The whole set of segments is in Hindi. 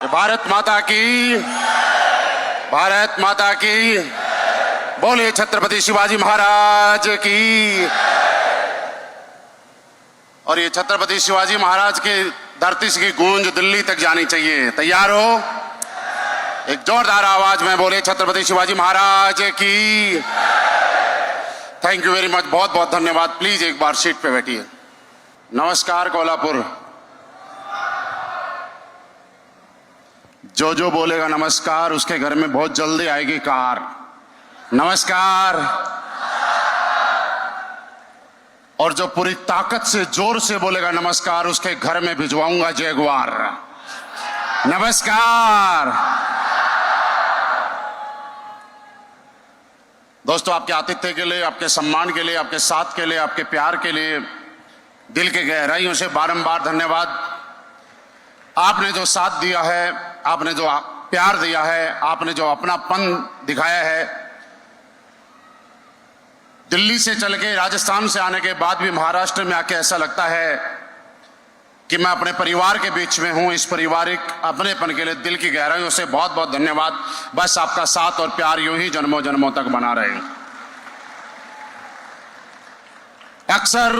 भारत माता की, भारत माता की। बोले छत्रपति शिवाजी महाराज की। और ये छत्रपति शिवाजी महाराज के धरती की गूंज दिल्ली तक जानी चाहिए। तैयार हो? एक जोरदार आवाज में बोले छत्रपति शिवाजी महाराज की। थैंक यू वेरी मच, बहुत बहुत धन्यवाद। प्लीज एक बार सीट पे बैठिए। नमस्कार कोल्हापुर। जो जो बोलेगा नमस्कार उसके घर में बहुत जल्दी आएगी कार। नमस्कार। और जो पूरी ताकत से जोर से बोलेगा नमस्कार उसके घर में भिजवाऊंगा जैगुआर। नमस्कार। दोस्तों, आपके आतिथ्य के लिए, आपके सम्मान के लिए, आपके साथ के लिए, आपके प्यार के लिए दिल के गहराइयों से बारंबार धन्यवाद। आपने जो साथ दिया है, आपने जो प्यार दिया है, आपने जो अपनापन दिखाया है, दिल्ली से चल के राजस्थान से आने के बाद भी महाराष्ट्र में आके ऐसा लगता है कि मैं अपने परिवार के बीच में हूं। इस पारिवारिक अपनेपन के लिए दिल की गहराइयों से बहुत बहुत धन्यवाद। बस आपका साथ और प्यार यूं ही जन्मों जन्मों तक बना रहे। अक्सर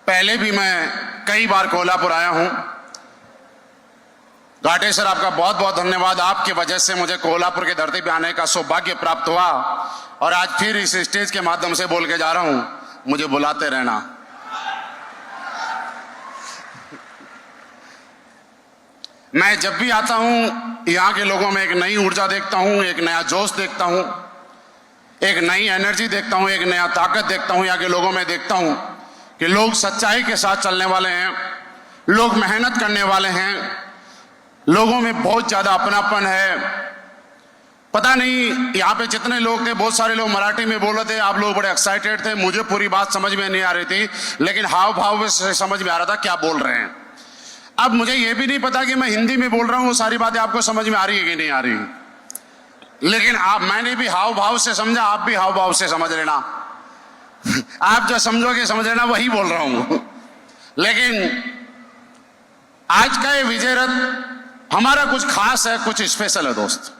पहले भी मैं कई बार कोल्हापुर आया हूं। घाटे सर, आपका बहुत बहुत धन्यवाद। आपकी वजह से मुझे कोल्हापुर की धरती पे आने का सौभाग्य प्राप्त हुआ और आज फिर इस स्टेज के माध्यम से बोल के जा रहा हूं, मुझे बुलाते रहना। मैं जब भी आता हूं यहां के लोगों में एक नई ऊर्जा देखता हूं, एक नया जोश देखता हूं, एक नई एनर्जी देखता हूं, एक नया ताकत देखता हूं। यहाँ के लोगों में देखता हूं कि लोग सच्चाई के साथ चलने वाले हैं, लोग मेहनत करने वाले हैं, लोगों में बहुत ज्यादा अपनापन है। पता नहीं यहाँ पे जितने लोग थे, बहुत सारे लोग मराठी में बोल रहे थे, आप लोग बड़े एक्साइटेड थे। मुझे पूरी बात समझ में नहीं आ रही थी, लेकिन हाव भाव से समझ में आ रहा था क्या बोल रहे हैं। अब मुझे ये भी नहीं पता कि मैं हिंदी में बोल रहा हूँ, वो सारी बातें आपको समझ में आ रही है कि नहीं आ रही, लेकिन मैंने भी हाव भाव से समझा, आप भी हाव भाव से समझ लेना। आप जो समझोगे समझ लेना, वही बोल रहा हूं। लेकिन आज का ये विजय रथ हमारा कुछ खास है, कुछ स्पेशल है दोस्त।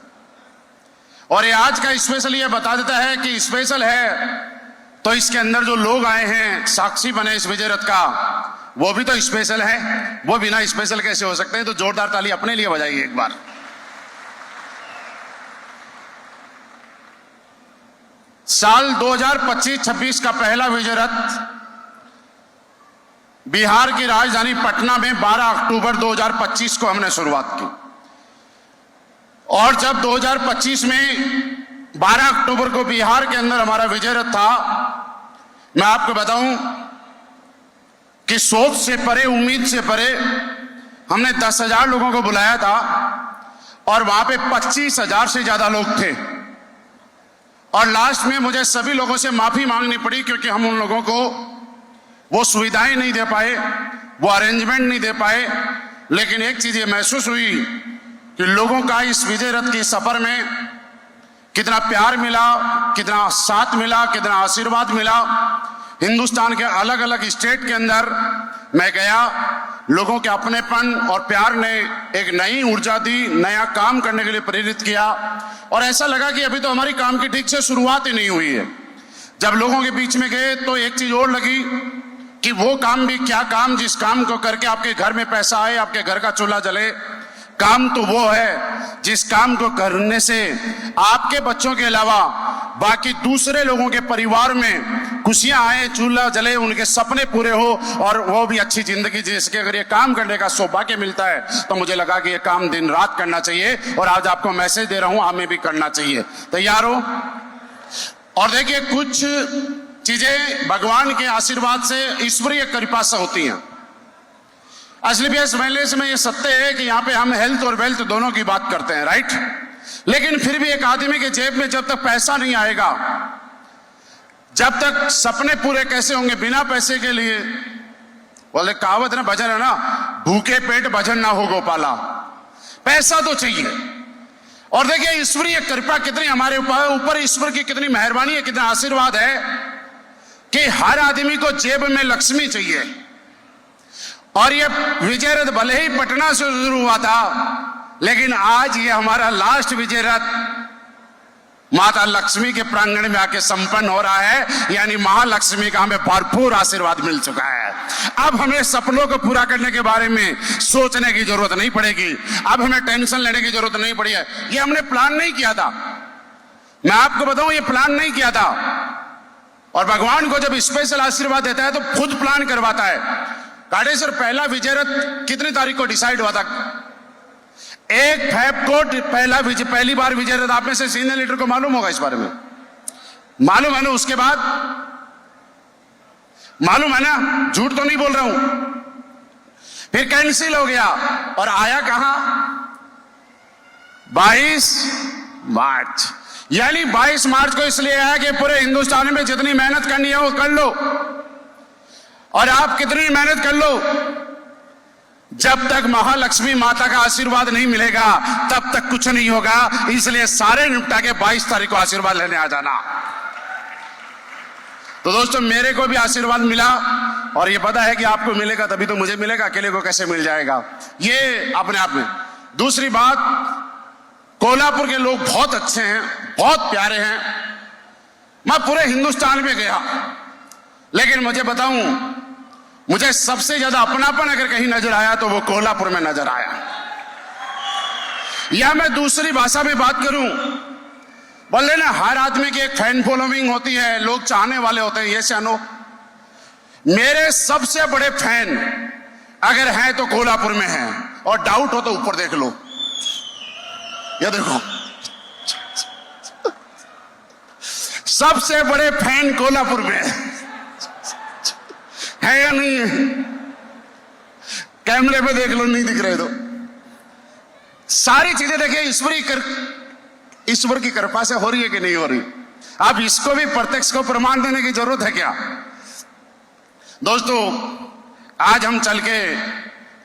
और ये आज का स्पेशल ये बता देता है कि स्पेशल है तो इसके अंदर जो लोग आए हैं, साक्षी बने इस विजय रथ का, वो भी तो स्पेशल है। वो बिना स्पेशल कैसे हो सकते हैं? तो जोरदार ताली अपने लिए बजाइए एक बार। साल 2025-26 का पहला विजय रथ बिहार की राजधानी पटना में 12 अक्टूबर 2025 को हमने शुरुआत की। और जब 2025 में 12 अक्टूबर को बिहार के अंदर हमारा विजय रथ था, मैं आपको बताऊं कि सोच से परे, उम्मीद से परे हमने 10,000 लोगों को बुलाया था और वहां पे 25,000 से ज्यादा लोग थे। और लास्ट में मुझे सभी लोगों से माफी मांगनी पड़ी क्योंकि हम उन लोगों को वो सुविधाएं नहीं दे पाए, वो अरेंजमेंट नहीं दे पाए। लेकिन एक चीज ये महसूस हुई कि लोगों का इस विजय रथ के सफर में कितना प्यार मिला, कितना साथ मिला, कितना आशीर्वाद मिला। हिंदुस्तान के अलग अलग स्टेट के अंदर मैं गया, लोगों के अपनेपन और प्यार ने एक नई ऊर्जा दी, नया काम करने के लिए प्रेरित किया। और ऐसा लगा कि अभी तो हमारी काम की ठीक से शुरुआत ही नहीं हुई है। जब लोगों के बीच में गए तो एक चीज और लगी कि वो काम भी क्या काम, जिस काम को करके आपके घर में पैसा आए, आपके घर का चूल्हा जले। काम तो वो है जिस काम को करने से आपके बच्चों के अलावा बाकी दूसरे लोगों के परिवार में खुशियां आए, चूल्हा जले, उनके सपने पूरे हो और वो भी अच्छी जिंदगी जिसके अगर ये काम करने का सौभाग्य मिलता है तो मुझे लगा कि ये काम दिन रात करना चाहिए। और आज आपको मैसेज दे रहा हूं, हमें भी करना चाहिए। तैयार हो? और देखिए, कुछ चीजें भगवान के आशीर्वाद से, ईश्वरीय कृपा से होती हैं। असली बेस में ये सत्य है कि यहाँ पे हम हेल्थ और वेल्थ दोनों की बात करते हैं, राइट? लेकिन फिर भी एक आदमी के जेब में जब तक पैसा नहीं आएगा, जब तक सपने पूरे कैसे होंगे बिना पैसे के लिए? बोले कहावत ना, भजन है ना, भूखे पेट भजन ना हो गोपाला। पैसा तो चाहिए। और देखिए ईश्वरीय कृपा कितनी हमारे ऊपर, ईश्वर की कितनी मेहरबानी है, कितना आशीर्वाद है कि हर आदमी को जेब में लक्ष्मी चाहिए। और ये विजय रथ भले ही पटना से शुरू हुआ था, लेकिन आज ये हमारा लास्ट विजय रथ माता लक्ष्मी के प्रांगण में आके संपन्न हो रहा है, यानी महालक्ष्मी का हमें भरपूर आशीर्वाद मिल चुका है। अब हमें सपनों को पूरा करने के बारे में सोचने की जरूरत नहीं पड़ेगी, अब हमें टेंशन लेने की जरूरत नहीं पड़ी है। ये हमने प्लान नहीं किया था, मैं आपको बताऊं, ये प्लान नहीं किया था। और भगवान को जब स्पेशल आशीर्वाद देता है तो खुद प्लान करवाता है। काटेश्वर पहला विजय रथ कितनी तारीख को डिसाइड हुआ था? 1 फेब को पहली बार विजय रथ। आप में से सीनियर लीडर को मालूम होगा इस बारे में, मालूम है ना? उसके बाद मालूम है ना, झूठ तो नहीं बोल रहा हूं। फिर कैंसिल हो गया और आया कहां? 22 मार्च। यानी 22 मार्च को इसलिए आया कि पूरे हिंदुस्तान में जितनी मेहनत करनी है वो कर लो, और आप कितनी मेहनत कर लो, जब तक महालक्ष्मी माता का आशीर्वाद नहीं मिलेगा तब तक कुछ नहीं होगा। इसलिए सारे निपटा के 22 तारीख को आशीर्वाद लेने आ जाना। तो दोस्तों, मेरे को भी आशीर्वाद मिला और ये पता है कि आपको मिलेगा तभी तो मुझे मिलेगा, अकेले को कैसे मिल जाएगा, ये अपने आप में। दूसरी बात, कोल्हापुर के लोग बहुत अच्छे हैं, बहुत प्यारे हैं। मैं पूरे हिंदुस्तान में गया, लेकिन मुझे बताऊं, मुझे सबसे ज्यादा अपनापन अगर कहीं नजर आया तो वो कोल्हापुर में नजर आया। या मैं दूसरी भाषा में बात करूं, बोले ना, हर आदमी की एक फैन फॉलोइंग होती है, लोग चाहने वाले होते हैं, ये जानो। मेरे सबसे बड़े फैन अगर हैं तो कोल्हापुर में हैं, और डाउट हो तो ऊपर देख लो, ये देखो, सबसे बड़े फैन कोल्हापुर में है या नहीं है? कैमरे पे देख लो, नहीं दिख रहे तो। सारी चीजें देखिए ईश्वर की कृपा से हो रही है कि नहीं हो रही। अब इसको भी प्रत्यक्ष को प्रमाण देने की जरूरत है क्या? दोस्तों, आज हम चल के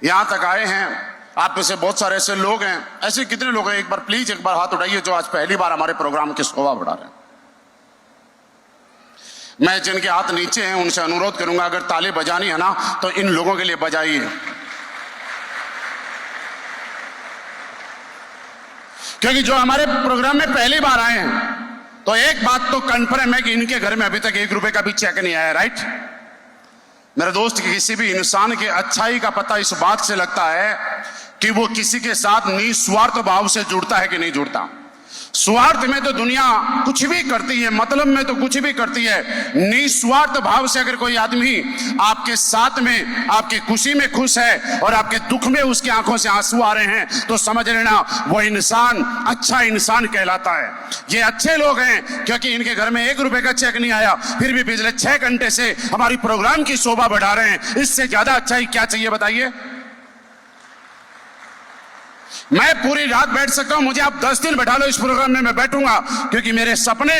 यहां तक आए हैं। आप में से बहुत सारे ऐसे लोग हैं, ऐसे कितने लोग हैं, एक बार प्लीज एक बार हाथ उठाइए जो आज पहली बार हमारे प्रोग्राम की शोभा बढ़ा रहे हैं। मैं जिनके हाथ नीचे हैं उनसे अनुरोध करूंगा, अगर ताली बजानी है ना तो इन लोगों के लिए बजाइए, क्योंकि जो हमारे प्रोग्राम में पहली बार आए हैं तो एक बात तो कन्फर्म है कि इनके घर में अभी तक 1 रुपए का भी चेक नहीं आया। राइट मेरे दोस्त, किसी भी इंसान की अच्छाई का पता इस बात से लगता है कि वो किसी के साथ निस्वार्थ भाव से जुड़ता है कि नहीं जुड़ता। स्वार्थ में तो दुनिया कुछ भी करती है, मतलब में तो कुछ भी करती है। निस्वार्थ भाव से अगर कोई आदमी आपके साथ में, आपकी खुशी में खुश है और आपके दुख में उसकी आंखों से आंसू आ रहे हैं, तो समझ लेना वो इंसान अच्छा इंसान कहलाता है। ये अच्छे लोग हैं क्योंकि इनके घर में 1 रुपए का चेक नहीं आया, फिर भी पिछले 6 घंटे से हमारी प्रोग्राम की शोभा बढ़ा रहे हैं। इससे ज्यादा अच्छाई क्या चाहिए बताइए? मैं पूरी रात बैठ सकता हूं, मुझे आप 10 दिन बैठा लो इस प्रोग्राम में, मैं बैठूंगा, क्योंकि मेरे सपने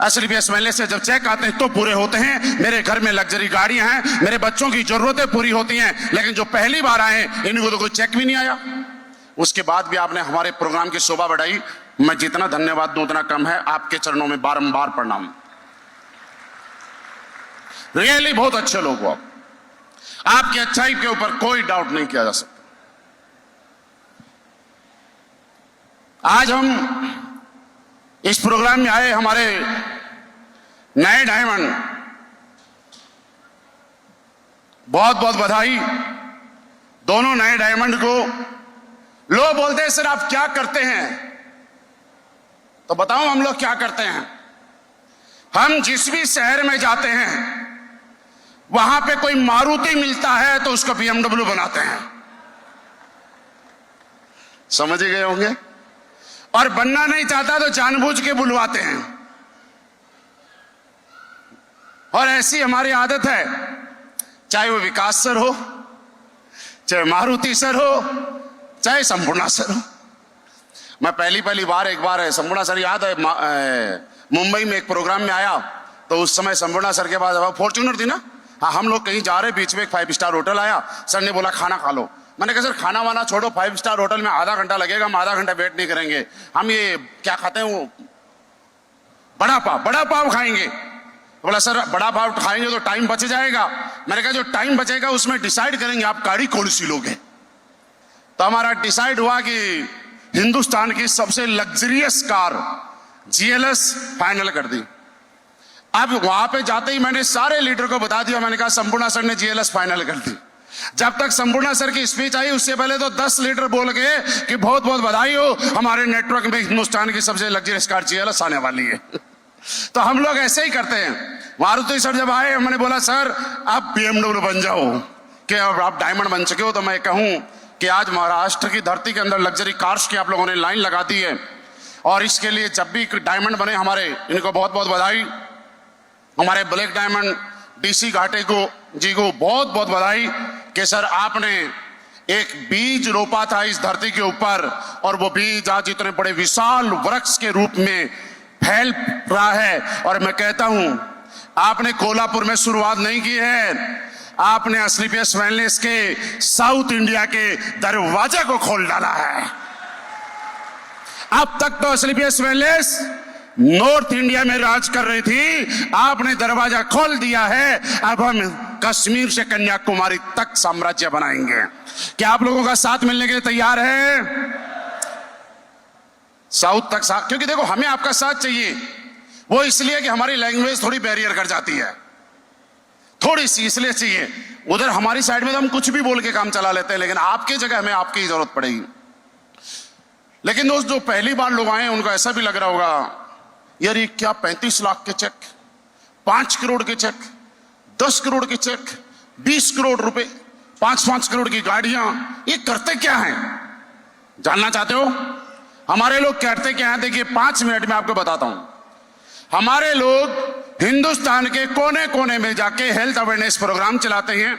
एसडीपीएस एमएलए से जब चेक आते हैं तो पूरे होते हैं। मेरे घर में लग्जरी गाड़ियां हैं, मेरे बच्चों की जरूरतें पूरी होती हैं। लेकिन जो पहली बार आए इनको तो कोई चेक भी नहीं आया। उसके बाद भी आपने हमारे प्रोग्राम की शोभा बढ़ाई। मैं जितना धन्यवाद दूं उतना कम है। आपके चरणों में बारंबार प्रणाम। रियली बहुत अच्छे लोग हो। आपकी अच्छाई के ऊपर कोई डाउट नहीं किया जा सकता। आज हम इस प्रोग्राम में आए, हमारे नए डायमंड, बहुत बहुत बधाई दोनों नए डायमंड को। लोग बोलते हैं सर आप क्या करते हैं, तो बताऊं हम लोग क्या करते हैं। हम जिस भी शहर में जाते हैं वहां पे कोई मारुति मिलता है तो उसको BMW बनाते हैं, समझ गए होंगे। और बनना नहीं चाहता तो जानबूझ के बुलवाते हैं। और ऐसी हमारी आदत है, चाहे वो विकास सर हो, चाहे मारुति सर हो, चाहे संपूर्णा सर हो। मैं पहली बार एक बार संपूर्णा सर याद है मुंबई में एक प्रोग्राम में आया, तो उस समय संपूर्णा सर के पास फॉर्च्यूनर थी ना। हाँ, हम लोग कहीं जा रहे, बीच में एक 5 स्टार होटल आया। सर ने बोला खाना खा लो। मैंने कहा सर खाना वाना छोड़ो, 5 स्टार होटल में आधा घंटा लगेगा, हम आधा घंटा वेट नहीं करेंगे। हम ये क्या खाते हैं वो बड़ा पाव खाएंगे। बोला सर बड़ा भाव खाएंगे तो टाइम बच जाएगा। मैंने कहा जो टाइम बचेगा उसमें डिसाइड करेंगे आप गाड़ी कौन सी लोगे। तो हमारा डिसाइड हुआ कि हिंदुस्तान की सबसे लग्जरियस कार GLS फाइनल कर दी। अब वहां पे जाते ही मैंने सारे लीडर को बता दिया, मैंने कहा संपूर्णा सर ने GLS फाइनल कर दी। जब तक संपूर्णा सर की स्पीच आई उससे पहले तो 10 लीडर बोल गए कि बहुत बहुत बधाई हो, हमारे नेटवर्क में हिंदुस्तान की सबसे लग्जरियस कार GLS आने वाली है। तो हम लोग ऐसे ही करते हैं। मारुति सर जब आए मैंने बोला सर आप BMW बन जाओ, कि अब आप डायमंड बन चुके हो। तो मैं कहूं कि आज महाराष्ट्र की धरती के अंदर लग्जरी कार्स की आप लोगों ने लाइन लगा दी है, और इसके लिए जब भी डायमंड बने हमारे, इनको बहुत बहुत बधाई। हमारे ब्लैक डायमंड DC घाटे को जी को बहुत बहुत बधाई कि सर आपने एक बीज रोपा था इस धरती के ऊपर, और वो बीज आज इतने बड़े विशाल वृक्ष के रूप में फैल रहा है। और मैं कहता हूं आपने कोल्हापुर में शुरुआत नहीं की है, आपने असलीपियस वेलनेस के साउथ इंडिया के दरवाजे को खोल डाला है। अब तक तो असलीपियस वेलनेस नॉर्थ इंडिया में राज कर रही थी, आपने दरवाजा खोल दिया है। अब हम कश्मीर से कन्याकुमारी तक साम्राज्य बनाएंगे। क्या आप लोगों का साथ मिलने के लिए तैयार है? साउथ तक साथ, क्योंकि देखो हमें आपका साथ चाहिए, वो इसलिए कि हमारी लैंग्वेज थोड़ी बैरियर कर जाती है, थोड़ी सी इसलिए चाहिए। उधर हमारी साइड में तो हम कुछ भी बोल के काम चला लेते हैं, लेकिन आपकी जगह हमें आपकी जरूरत पड़ेगी। लेकिन दोस्त जो पहली बार लोग आए उनको ऐसा भी लग रहा होगा यार ये क्या 35 लाख के चेक, 5 करोड़ के चेक, 10 करोड़ के चेक, 20 करोड़ रुपए, 5-5 करोड़ की गाड़ियां, ये करते क्या हैं? जानना चाहते हो हमारे लोग करते क्या हैं? देखिए 5 मिनट में आपको बताता हूं। हमारे लोग हिंदुस्तान के कोने कोने में जाके हेल्थ अवेयरनेस प्रोग्राम चलाते हैं।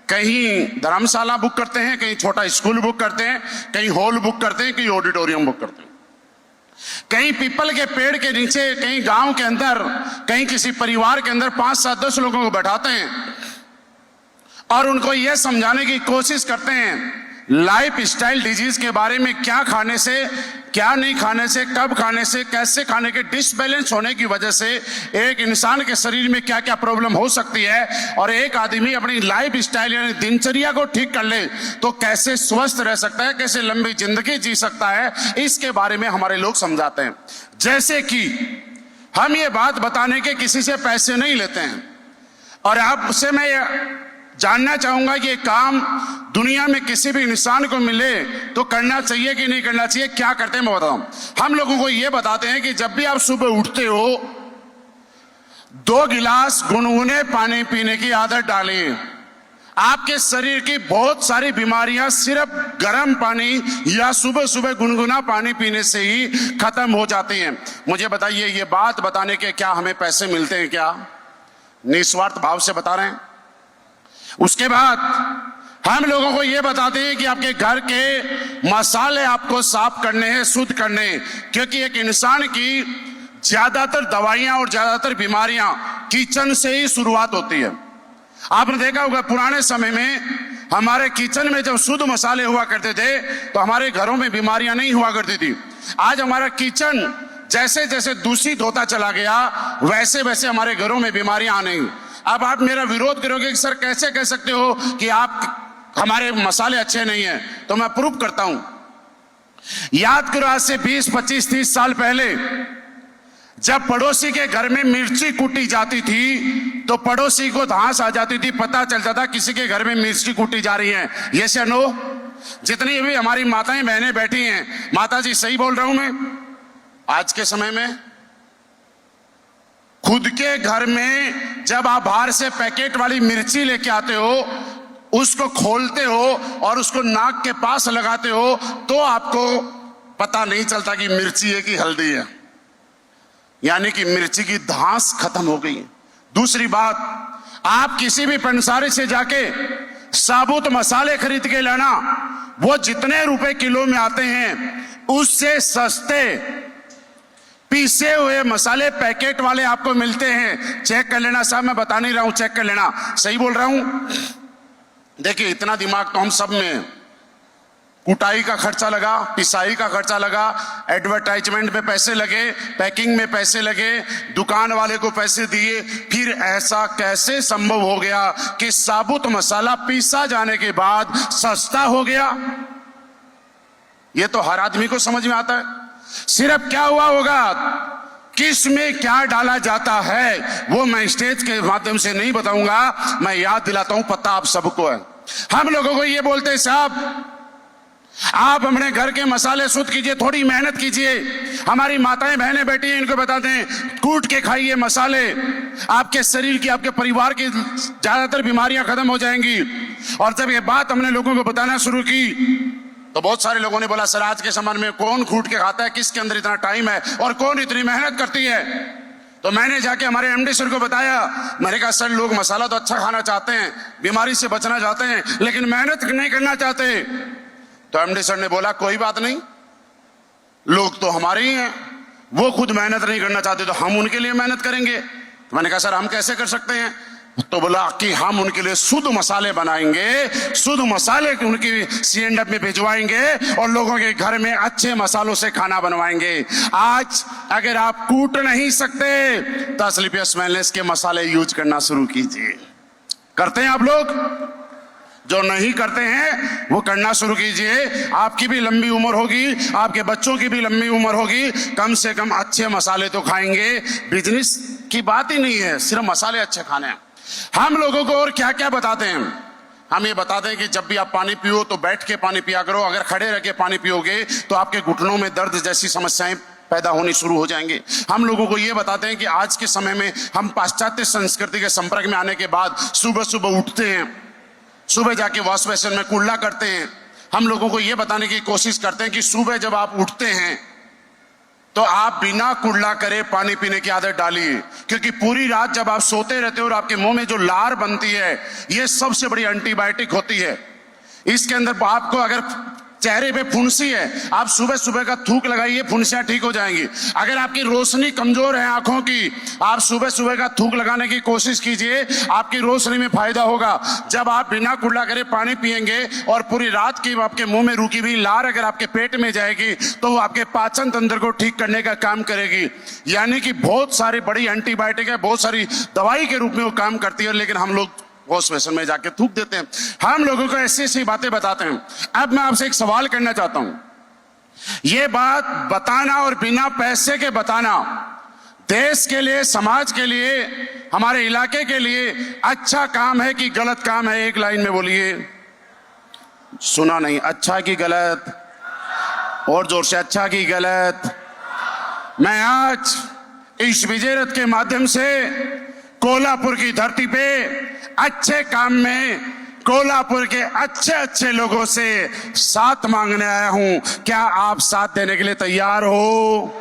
कहीं धर्मशाला बुक करते हैं, कहीं छोटा स्कूल बुक करते हैं, कहीं हॉल बुक करते हैं, कहीं ऑडिटोरियम बुक करते हैं, कहीं पीपल के पेड़ के नीचे, कहीं गांव के अंदर, कहीं किसी परिवार के अंदर 5-7-10 लोगों को बैठाते हैं और उनको यह समझाने की कोशिश करते हैं लाइफ स्टाइल डिजीज के बारे में, क्या खाने से, क्या नहीं खाने से, कब खाने से, कैसे खाने के डिसबैलेंस होने की वजह से एक इंसान के शरीर में क्या क्या प्रॉब्लम हो सकती है, और एक आदमी अपनी लाइफ स्टाइल यानी दिनचर्या को ठीक कर ले तो कैसे स्वस्थ रह सकता है, कैसे लंबी जिंदगी जी सकता है, इसके बारे में हमारे लोग समझाते हैं। जैसे कि हम ये बात बताने के किसी से पैसे नहीं लेते हैं, और आपसे मैं जानना चाहूंगा कि ये काम दुनिया में किसी भी इंसान को मिले तो करना चाहिए कि नहीं करना चाहिए। क्या करते हैं मैं बताऊं। हम लोगों को ये बताते हैं कि जब भी आप सुबह उठते हो 2 गिलास गुनगुने पानी पीने की आदत डालें। आपके शरीर की बहुत सारी बीमारियां सिर्फ गर्म पानी या सुबह सुबह गुनगुना पानी पीने से ही खत्म हो जाती हैं। मुझे बताइए ये बात बताने के क्या हमें पैसे मिलते हैं? क्या निस्वार्थ भाव से बता रहे हैं? उसके बाद हम लोगों को यह बताते हैं कि आपके घर के मसाले आपको साफ करने हैं, शुद्ध करने, क्योंकि एक इंसान की ज्यादातर दवाइयां और ज्यादातर बीमारियां किचन से ही शुरुआत होती है। आपने देखा होगा पुराने समय में हमारे किचन में जब शुद्ध मसाले हुआ करते थे तो हमारे घरों में बीमारियां नहीं हुआ करती थी। आज हमारा किचन जैसे जैसे दूषित होता चला गया वैसे वैसे हमारे घरों में बीमारियां आने। अब आप मेरा विरोध करोगे कि सर कैसे कह सकते हो कि आप हमारे मसाले अच्छे नहीं हैं, तो मैं प्रूफ करता हूं। याद करो आज से 20, 25, 30 साल पहले जब पड़ोसी के घर में मिर्ची कूटी जाती थी तो पड़ोसी को धांस आ जाती थी, पता चलता था किसी के घर में मिर्ची कूटी जा रही है। ये से नो? जितनी भी हमारी माताएं बहनें बैठी हैं, माता जी सही बोल रहा हूं मैं? आज के समय में खुद के घर में जब आप बाहर से पैकेट वाली मिर्ची लेके आते हो, उसको खोलते हो और उसको नाक के पास लगाते हो तो आपको पता नहीं चलता कि मिर्ची है कि हल्दी है, यानी कि मिर्ची की धांस खत्म हो गई है। दूसरी बात, आप किसी भी पंसारी से जाके साबुत मसाले खरीद के लाना, वो जितने रुपए किलो में आते हैं उससे सस्ते पीसे हुए मसाले पैकेट वाले आपको मिलते हैं। चेक कर लेना साहब, मैं बता नहीं रहा हूं, चेक कर लेना, सही बोल रहा हूं। देखिए इतना दिमाग तो हम सब में है। कुटाई का खर्चा लगा, पिसाई का खर्चा लगा, एडवर्टाइजमेंट में पैसे लगे, पैकिंग में पैसे लगे, दुकान वाले को पैसे दिए। फिर ऐसा कैसे संभव हो गया कि साबुत मसाला पीसा जाने के बाद सस्ता हो गया? यह तो हर आदमी को समझ में आता है। सिर्फ क्या हुआ होगा, किस में क्या डाला जाता है, वो मैं स्टेज के माध्यम से नहीं बताऊंगा, मैं याद दिलाता हूं, पता आप सबको है। हम लोगों को ये बोलते हैं, साहब आप अपने घर के मसाले शुद्ध कीजिए, थोड़ी मेहनत कीजिए। हमारी माताएं बहनें बैठी हैं, इनको बताते हैं कूट के खाइए मसाले, आपके शरीर की, आपके परिवार की ज्यादातर बीमारियां खत्म हो जाएंगी। और जब ये बात हमने लोगों को बताना शुरू की तो बहुत सारे लोगों ने बोला, सर आज के समय में कौन कूट के खाता है, किसके अंदर इतना टाइम है और कौन इतनी मेहनत करती है? तो मैंने जाके हमारे एमडी सर को बताया, मैंने कहा सर लोग मसाला तो अच्छा खाना चाहते हैं, बीमारी से बचना चाहते हैं, लेकिन मेहनत नहीं करना चाहते। तो एमडी सर ने बोला कोई बात नहीं, लोग तो हमारे ही हैं, वो खुद मेहनत नहीं करना चाहते तो हम उनके लिए मेहनत करेंगे। तो मैंने कहा सर हम कैसे कर सकते हैं? तो बोला कि हम उनके लिए शुद्ध मसाले बनाएंगे, शुद्ध मसाले उनकी सीएनडब्ल्यू में भिजवाएंगे और लोगों के घर में अच्छे मसालों से खाना बनवाएंगे। आज अगर आप कूट नहीं सकते तो असलीपियस वेलनेस के मसाले यूज करना शुरू कीजिए। करते हैं आप लोग? जो नहीं करते हैं वो करना शुरू कीजिए। आपकी भी लंबी उम्र होगी, आपके बच्चों की भी लंबी उम्र होगी, कम से कम अच्छे मसाले तो खाएंगे। बिजनेस की बात ही नहीं है, सिर्फ मसाले अच्छे खाने हैं। हम लोगों को और क्या क्या बताते हैं? हम ये बताते हैं कि जब भी आप पानी पियो तो बैठ के पानी पिया करो, अगर खड़े रह के पानी पियोगे तो आपके घुटनों में दर्द जैसी समस्याएं पैदा होनी शुरू हो जाएंगे। हम लोगों को ये बताते हैं कि आज के समय में हम पाश्चात्य संस्कृति के संपर्क में आने के बाद सुबह सुबह उठते हैं, सुबह जाके वॉश बेसिन में कुल्ला करते हैं। हम लोगों को यह बताने की कोशिश करते हैं कि सुबह जब आप उठते हैं तो आप बिना कुल्ला करे पानी पीने की आदत डालिए, क्योंकि पूरी रात जब आप सोते रहते हो और आपके मुंह में जो लार बनती है, यह सबसे बड़ी एंटीबायोटिक होती है। इसके अंदर आपको अगर चेहरे पे फुंसी है, आप सुबह सुबह का थूक लगाइए, फुंसियां ठीक हो जाएंगी। अगर आपकी रोशनी कमजोर है आंखों की, आप सुबह सुबह का थूक लगाने की कोशिश कीजिए, आपकी रोशनी में फायदा होगा। जब आप बिना कुल्ला करे पानी पिएंगे और पूरी रात की आपके मुंह में रुकी हुई लार अगर आपके पेट में जाएगी तो वो आपके पाचन तंत्र को ठीक करने का काम करेगी। यानी कि बहुत सारी बड़ी एंटीबायोटिक है, बहुत सारी दवाई के रूप में वो काम करती है, लेकिन हम लोग वॉश बेसिन में जाके थूक देते हैं। हम लोगों को ऐसी ऐसी बातें बताते हैं। अब मैं आपसे एक सवाल करना चाहता हूं, यह बात बताना और बिना पैसे के बताना देश के लिए, समाज के लिए, हमारे इलाके के लिए अच्छा काम है कि गलत काम है? एक लाइन में बोलिए। सुना नहीं, अच्छा कि गलत? और जोर से, अच्छा कि गलत? मैं आज इस विजय रथ के माध्यम से कोल्हापुर की धरती पे अच्छे काम में कोल्हापुर के अच्छे अच्छे लोगों से साथ मांगने आया हूं। क्या आप साथ देने के लिए तैयार हो?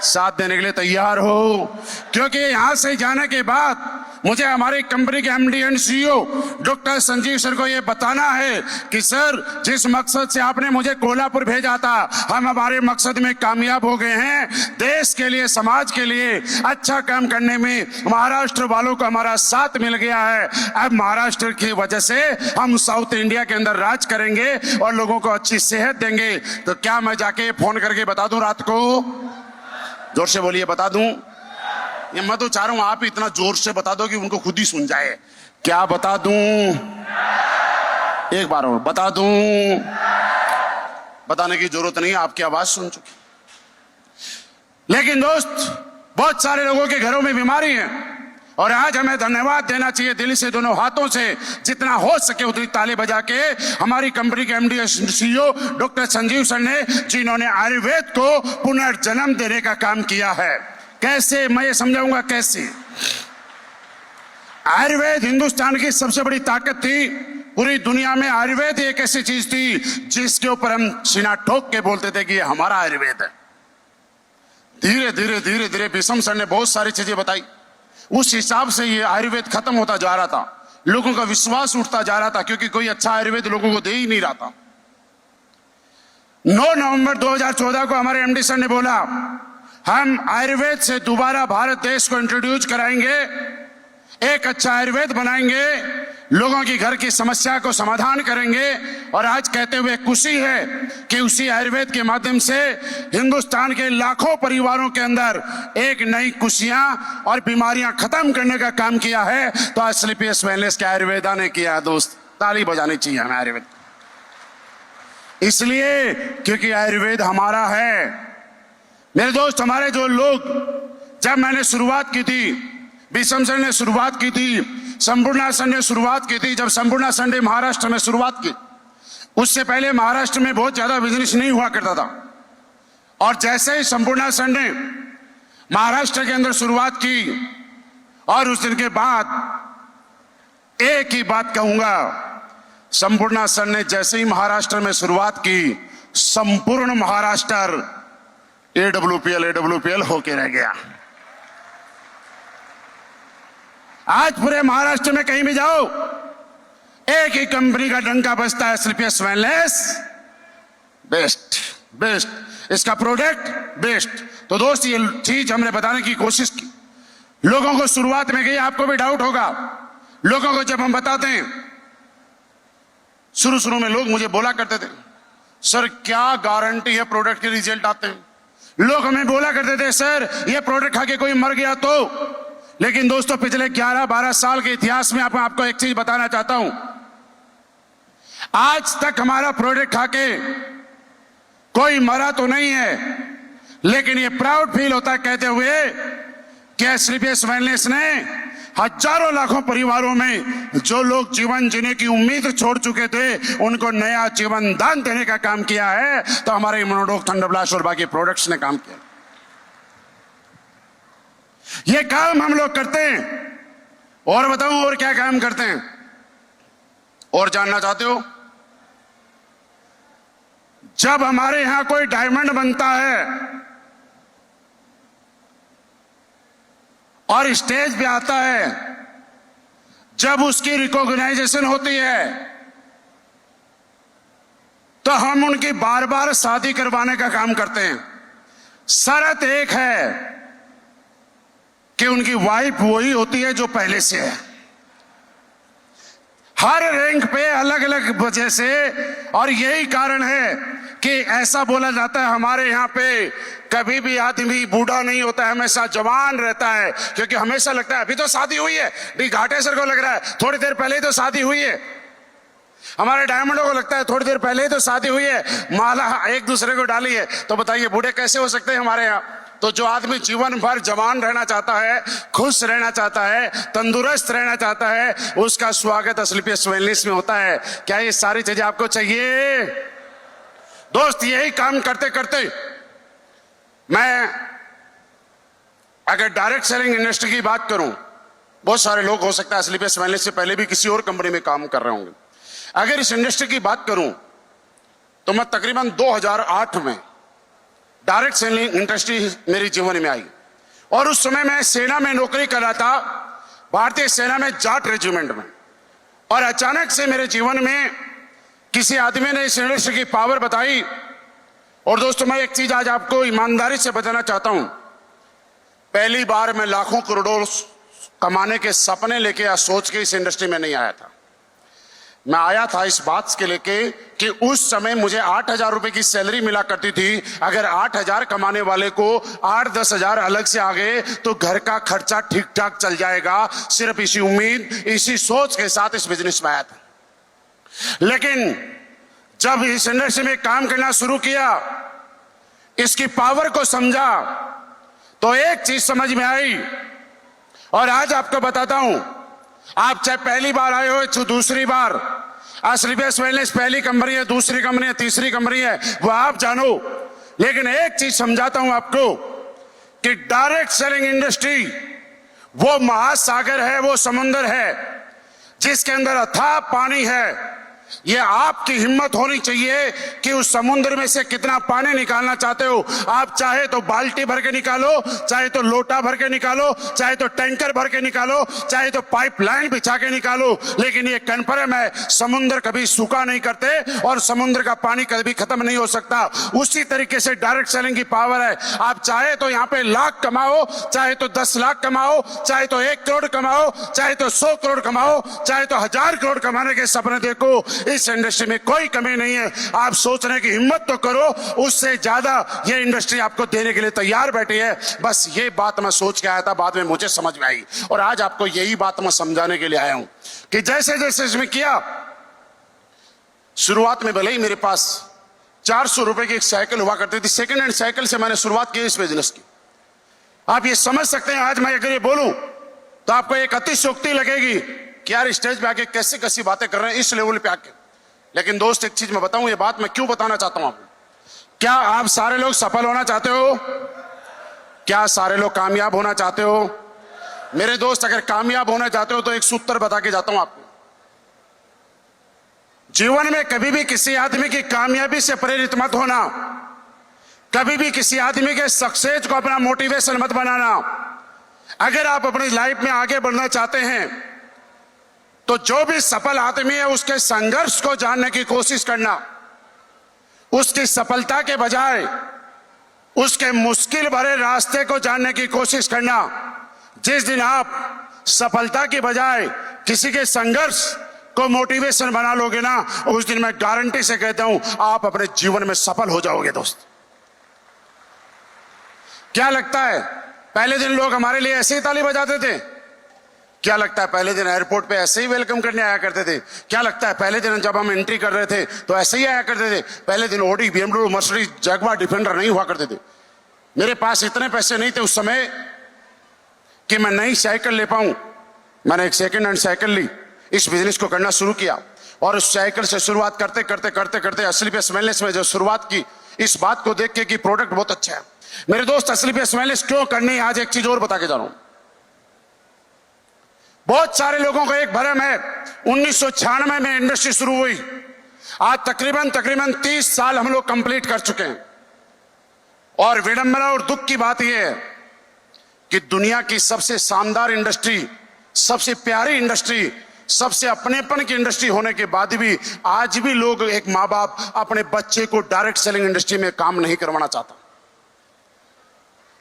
साथ देने के लिए तैयार हो? क्योंकि यहां से जाने के बाद मुझे हमारी कंपनी के MD and CEO doctor Sanjeev sir को यह बताना है कि सर जिस मकसद से आपने मुझे कोल्हापुर भेजा था, हम हमारे मकसद में कामयाब हो गए हैं। देश के लिए, समाज के लिए अच्छा काम करने में महाराष्ट्र वालों को हमारा साथ मिल गया है। अब महाराष्ट्र की वजह से हम साउथ इंडिया के अंदर राज करेंगे और लोगों को अच्छी सेहत देंगे। तो क्या मैं जाके फोन करके बता दूं रात को? जोर से बोलिए, बता दूं? ये मैं तो चाह रहा हूं आप इतना जोर से बता दो कि उनको खुद ही सुन जाए। क्या बता दूं? एक बार और बता दूं? बताने की जरूरत नहीं, आपकी आवाज सुन चुकी। लेकिन दोस्त, बहुत सारे लोगों के घरों में बीमारी है और आज हमें धन्यवाद देना चाहिए दिल से, दोनों हाथों से, जितना हो सके उतनी ताली बजा के हमारी कंपनी के MD CEO doctor Sanjeev sir ने, जिन्होंने आयुर्वेद को पुनर्जन्म देने का काम किया है। कैसे? मैं ये समझाऊंगा कैसे। आयुर्वेद हिंदुस्तान की सबसे बड़ी ताकत थी। पूरी दुनिया में आयुर्वेद एक ऐसी चीज थी जिसके ऊपर हम सीना ठोक के बोलते थे कि ये हमारा आयुर्वेद है। धीरे धीरे धीरे धीरे विषम सर ने बहुत सारी चीजें बताई, उस हिसाब से ये आयुर्वेद खत्म होता जा रहा था, लोगों का विश्वास उठता जा रहा था, क्योंकि कोई अच्छा आयुर्वेद लोगों को दे ही नहीं रहा था। 9 नवंबर 2014 को हमारे एमडी सर ने बोला हम आयुर्वेद से दोबारा भारत देश को इंट्रोड्यूस कराएंगे, एक अच्छा आयुर्वेद बनाएंगे लोगों की घर की समस्या को समाधान करेंगे। और आज कहते हुए खुशी है कि उसी आयुर्वेद के माध्यम से हिंदुस्तान के लाखों परिवारों के अंदर एक नई खुशियां और बीमारियां खत्म करने का काम किया है। तो आज स्लीपियस वेलनेस के आयुर्वेदा ने किया। दोस्त, ताली बजानी चाहिए हमें आयुर्वेद, इसलिए क्योंकि आयुर्वेद हमारा है। मेरे दोस्त, हमारे जो लोग, जब मैंने शुरुआत की थी, विषम सर ने शुरुआत की थी, संपूर्णासन ने शुरुआत की थी, जब संपूर्णासन ने महाराष्ट्र में शुरुआत की, उससे पहले महाराष्ट्र में बहुत ज्यादा बिजनेस नहीं हुआ करता था। और जैसे ही संपूर्णासन ने महाराष्ट्र के अंदर शुरुआत की, और उस दिन के बाद एक ही बात कहूंगा, संपूर्णासन ने जैसे ही महाराष्ट्र में शुरुआत की, संपूर्ण महाराष्ट्र एडब्ल्यूपीएल होके रह गया। आज पूरे महाराष्ट्र में कहीं भी जाओ, एक ही कंपनी का डंका बजता है, स्लीपियस वेलनेस बेस्ट, इसका प्रोडक्ट बेस्ट। तो दोस्त, ये चीज हमने बताने की कोशिश की। लोगों को शुरुआत में गई, आपको भी डाउट होगा, लोगों को जब हम बताते हैं, शुरू में लोग मुझे बोला करते थे, सर क्या गारंटी है प्रोडक्ट के रिजल्ट आते हैं। लोग हमें बोला करते थे, सर ये प्रोडक्ट खा के कोई मर गया तो। लेकिन दोस्तों, पिछले 11-12 साल के इतिहास में आपको एक चीज बताना चाहता हूं, आज तक हमारा प्रोडक्ट खा के कोई मरा तो नहीं है, लेकिन ये प्राउड फील होता है कहते हुए कि स्लीपियस वेलनेस ने हजारों लाखों परिवारों में जो लोग जीवन जीने की उम्मीद छोड़ चुके थे, उनको नया जीवन दान देने का काम किया है। तो हमारे इम्यूनोडॉक, थंडरब्लास्ट और बाकी प्रोडक्ट्स ने काम किया। ये काम हम लोग करते हैं। और बताऊं और क्या काम करते हैं, और जानना चाहते हो? जब हमारे यहां कोई डायमंड बनता है और स्टेज पे आता है, जब उसकी रिकॉग्नाइजेशन होती है, तो हम उनकी बार बार शादी करवाने का काम करते हैं। शर्त एक है कि उनकी वाइफ वही होती है जो पहले से है। हर रैंक पे अलग अलग वजह से, और यही कारण है कि ऐसा बोला जाता है हमारे यहाँ पे कभी भी आदमी बूढ़ा नहीं होता है, हमेशा जवान रहता है। क्योंकि हमेशा लगता है अभी तो शादी हुई है, डी घाटे सर को लग रहा है थोड़ी देर पहले ही तो शादी हुई है, हमारे डायमंडों को लगता है थोड़ी देर पहले ही तो शादी हुई है, माला एक दूसरे को डाली है। तो बताइए बूढ़े कैसे हो सकते हैं हमारे यहाँ? तो जो आदमी जीवन भर जवान रहना चाहता है, खुश रहना चाहता है, तंदुरुस्त रहना चाहता है, उसका स्वागत स्लीपियस वेलनेस में होता है। क्या ये सारी चीजें आपको चाहिए? दोस्त, यही काम करते करते मैं अगर डायरेक्ट सेलिंग इंडस्ट्री की बात करूं, बहुत सारे लोग हो सकता है स्लीपियस वेलनेस से पहले भी किसी और कंपनी में काम कर रहे होंगे। अगर इस इंडस्ट्री की बात करूं तो मैं तकरीबन 2008 में डायरेक्ट सेलिंग इंडस्ट्री मेरे जीवन में आई। और उस समय मैं सेना में नौकरी कर रहा था, भारतीय सेना में जाट रेजिमेंट में। और अचानक से मेरे जीवन में किसी आदमी ने इस इंडस्ट्री की पावर बताई। और दोस्तों, मैं एक चीज आज आपको ईमानदारी से बताना चाहता हूं, पहली बार मैं लाखों करोड़ों कमाने के सपने लेके या सोच के इस इंडस्ट्री में नहीं आया था। मैं आया था इस बात के लेके कि उस समय मुझे 8,000 रुपए की सैलरी मिला करती थी। अगर 8,000 कमाने वाले को 8-10 हजार अलग से आ गए तो घर का खर्चा ठीक ठाक चल जाएगा। सिर्फ इसी उम्मीद, इसी सोच के साथ इस बिजनेस में आया था। लेकिन जब इस इंडस्ट्री में काम करना शुरू किया, इसकी पावर को समझा, तो एक चीज समझ में आई। और आज आपको बताता हूं, आप चाहे पहली बार आए हो चाहे दूसरी बार, स्लीपियस वेलनेस पहली कंपनी है, दूसरी कंपनी है, तीसरी कंपनी है, वो आप जानो। लेकिन एक चीज समझाता हूं आपको कि डायरेक्ट सेलिंग इंडस्ट्री वो महासागर है, वो समुद्र है जिसके अंदर अथाह पानी है। ये आपकी हिम्मत होनी चाहिए कि उस समुद्र में से कितना पानी निकालना चाहते हो। आप चाहे तो बाल्टी भर के निकालो, चाहे तो लोटा भर के निकालो, चाहे तो टैंकर भर के निकालो, चाहे तो पाइपलाइन बिछा के निकालो, लेकिन ये कन्फर्म है, समुद्र कभी सूखा नहीं करते और समुद्र का पानी कभी खत्म नहीं हो सकता। उसी तरीके से डायरेक्ट सेलिंग की पावर है। आप चाहे तो यहां पे लाख कमाओ, चाहे तो 10 लाख कमाओ, चाहे तो 1 करोड़ कमाओ, चाहे तो 100 करोड़ कमाओ, चाहे तो 1000 करोड़ कमाने के सपने देखो। इस इंडस्ट्री में कोई कमी नहीं है। आप सोचने की हिम्मत तो करो, उससे ज्यादा ये इंडस्ट्री आपको देने के लिए तैयार बैठी है। बस ये बात मैं सोच के आया था, बाद में मुझे समझ में आई और आज आपको यही बात मैं समझाने के लिए आया हूं कि जैसे जैसे इसमें किया, शुरुआत में भले ही मेरे पास 400 रुपए की एक साइकिल हुआ करती थी, सेकेंड हैंड साइकिल से मैंने शुरुआत की इस बिजनेस की। आप ये समझ सकते हैं, आज मैं अगर ये बोलूं तो आपको एक अतिशयोक्ति लगेगी कि यार स्टेज पे आके कैसी कैसी बातें कर रहे हैं इस लेवल पे आके। लेकिन दोस्त एक चीज मैं बताऊं, ये बात मैं क्यों बताना चाहता हूं आपको। क्या आप सारे लोग सफल होना चाहते हो? क्या सारे लोग कामयाब होना चाहते हो? मेरे दोस्त, अगर कामयाब होना चाहते हो तो एक सूत्र बता के जाता हूं आपको। जीवन में कभी भी किसी आदमी की कामयाबी से प्रेरित मत होना, कभी भी किसी आदमी के सक्सेस को अपना मोटिवेशन मत बनाना। अगर आप अपनी लाइफ में आगे बढ़ना चाहते हैं तो जो भी सफल आदमी है उसके संघर्ष को जानने की कोशिश करना, उसकी सफलता के बजाय उसके मुश्किल भरे रास्ते को जानने की कोशिश करना। जिस दिन आप सफलता की बजाय किसी के संघर्ष को मोटिवेशन बना लोगे ना, उस दिन मैं गारंटी से कहता हूं आप अपने जीवन में सफल हो जाओगे। दोस्त, क्या लगता है पहले दिन लोग हमारे लिए ऐसे ही ताली बजाते थे? क्या लगता है पहले दिन एयरपोर्ट पे ऐसे ही वेलकम करने आया करते थे? क्या लगता है पहले दिन जब हम एंट्री कर रहे थे तो ऐसे ही आया करते थे? पहले दिन Audi, BMW, Mercedes, Jaguar, defender नहीं हुआ करते थे। मेरे पास इतने पैसे नहीं थे उस समय कि मैं नई साइकिल ले पाऊं। मैंने एक सेकेंड हैंड साइकिल ली, इस बिजनेस को करना शुरू किया और उस साइकिल से शुरुआत करते करते करते करते असली पे स्मेलनेस में जो शुरुआत की, इस बात को देख के कि प्रोडक्ट बहुत अच्छा है। मेरे दोस्त, असली पे स्मेलनेस क्यों करनी है, आज एक चीज और बता के जा रहा हूं। बहुत सारे लोगों को एक भ्रम है, 1996 में इंडस्ट्री शुरू हुई, आज तकरीबन 30 साल हम लोग कंप्लीट कर चुके हैं। और विडंबना और दुख की बात यह है कि दुनिया की सबसे शानदार इंडस्ट्री, सबसे प्यारी इंडस्ट्री, सबसे अपनेपन की इंडस्ट्री होने के बाद भी आज भी लोग, एक माँ बाप अपने बच्चे को डायरेक्ट सेलिंग इंडस्ट्री में काम नहीं करवाना चाहता।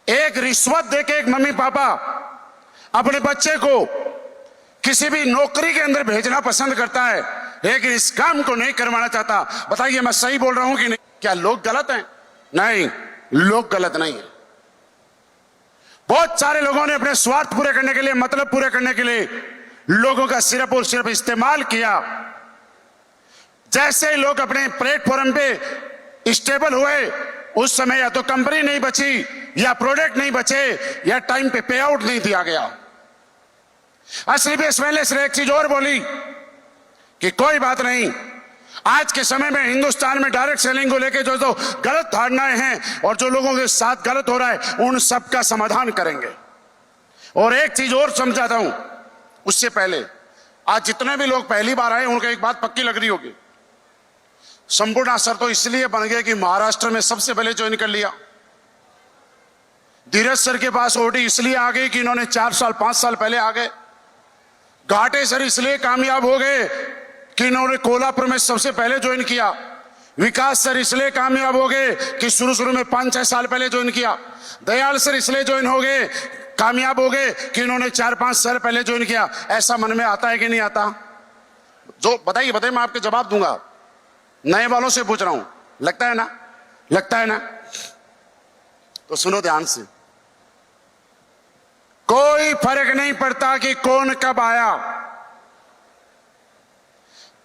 एक रिश्वत देके एक मम्मी पापा अपने बच्चे को किसी भी नौकरी के अंदर भेजना पसंद करता है, लेकिन इस काम को नहीं करवाना चाहता। बताइए मैं सही बोल रहा हूं कि नहीं? क्या लोग गलत हैं? नहीं, लोग गलत नहीं है। बहुत सारे लोगों ने अपने स्वार्थ पूरे करने के लिए, मतलब पूरे करने के लिए लोगों का सिर्फ और सिर्फ इस्तेमाल किया। जैसे ही लोग अपने प्लेटफॉर्म पे स्टेबल हुए, उस समय या तो कंपनी नहीं बची, या प्रोडक्ट नहीं बचे, या टाइम पे पे आउट नहीं दिया गया। असली पे स्मेलनेस ने एक चीज और बोली कि कोई बात नहीं, आज के समय में हिंदुस्तान में डायरेक्ट सेलिंग को लेकर जो गलत धारणाएं हैं और जो लोगों के साथ गलत हो रहा है, उन सब का समाधान करेंगे। और एक चीज और समझाता हूं, उससे पहले आज जितने भी लोग पहली बार आए उनको एक बात पक्की लग रही होगी, संपूर्ण सर तो इसलिए बन गए कि महाराष्ट्र में सबसे पहले ज्वाइन कर लिया। धीरज सर के पास ओडी इसलिए आ गई कि इन्होंने 4 साल 5 साल पहले आ गए। घाटे सर इसलिए कामयाब हो गए कि इन्होंने कोल्हापुर में सबसे पहले ज्वाइन किया। विकास सर इसलिए कामयाब हो गए कि शुरू में 5-6 साल पहले ज्वाइन किया। दयाल सर इसलिए ज्वाइन हो गए, कामयाब हो गए कि इन्होंने 4-5 साल पहले ज्वाइन किया। ऐसा मन में आता है कि नहीं आता? जो बताइए मैं आपके जवाब दूंगा। नए वालों से पूछ रहा हूं, लगता है ना? लगता है ना? तो सुनो ध्यान से, कोई फर्क नहीं पड़ता कि कौन कब आया,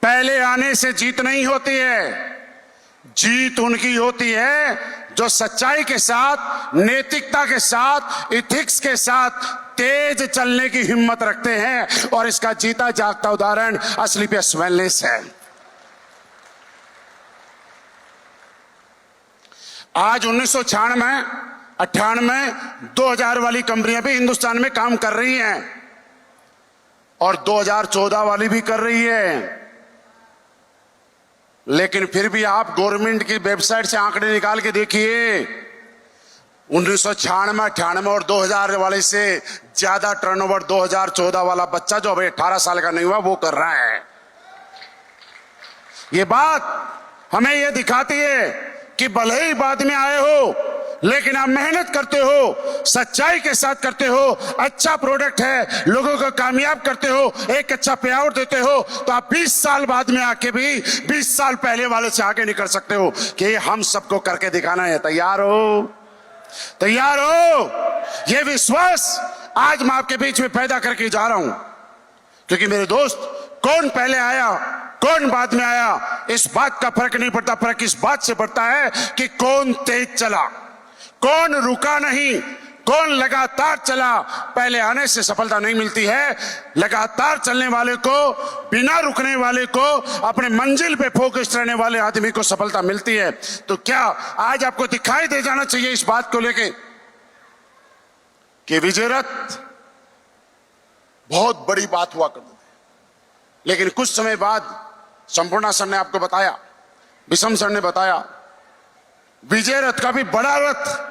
पहले आने से जीत नहीं होती है। जीत उनकी होती है जो सच्चाई के साथ, नैतिकता के साथ, इथिक्स के साथ तेज चलने की हिम्मत रखते हैं। और इसका जीता जागता उदाहरण असली पे स्मेलनेस है। आज 1996, 98, 2000 वाली कंपनियां भी हिंदुस्तान में काम कर रही हैं और 2014 वाली भी कर रही है। लेकिन फिर भी आप गवर्नमेंट की वेबसाइट से आंकड़े निकाल के देखिए, 1996, 98 और 2000 वाले से ज्यादा टर्नओवर 2014 वाला बच्चा जो अभी 18 साल का नहीं हुआ वो कर रहा है। ये बात हमें ये दिखाती है कि भले ही बाद में आए हो लेकिन आप मेहनत करते हो, सच्चाई के साथ करते हो, अच्छा प्रोडक्ट है, लोगों को कामयाब करते हो, एक अच्छा पे आउट देते हो, तो आप 20 साल बाद में आके भी 20 साल पहले वाले से आगे निकल सकते हो कि हम सबको करके दिखाना है। तैयार हो? तैयार हो? ये विश्वास आज मैं आपके बीच में पैदा करके जा रहा हूं, क्योंकि मेरे दोस्त, कौन पहले आया कौन बाद में आया इस बात का फर्क नहीं पड़ता। फर्क इस बात से पड़ता है कि कौन तेज चला, कौन रुका नहीं, कौन लगातार चला। पहले आने से सफलता नहीं मिलती है, लगातार चलने वाले को, बिना रुकने वाले को, अपने मंजिल पे फोकस रहने वाले आदमी को सफलता मिलती है। तो क्या आज आपको दिखाई दे जाना चाहिए इस बात को लेके कि विजय रथ बहुत बड़ी बात हुआ करती थी, लेकिन कुछ समय बाद संपूर्णा सर ने आपको बताया, विषम सर ने बताया, विजय रथ का भी बड़ा रथ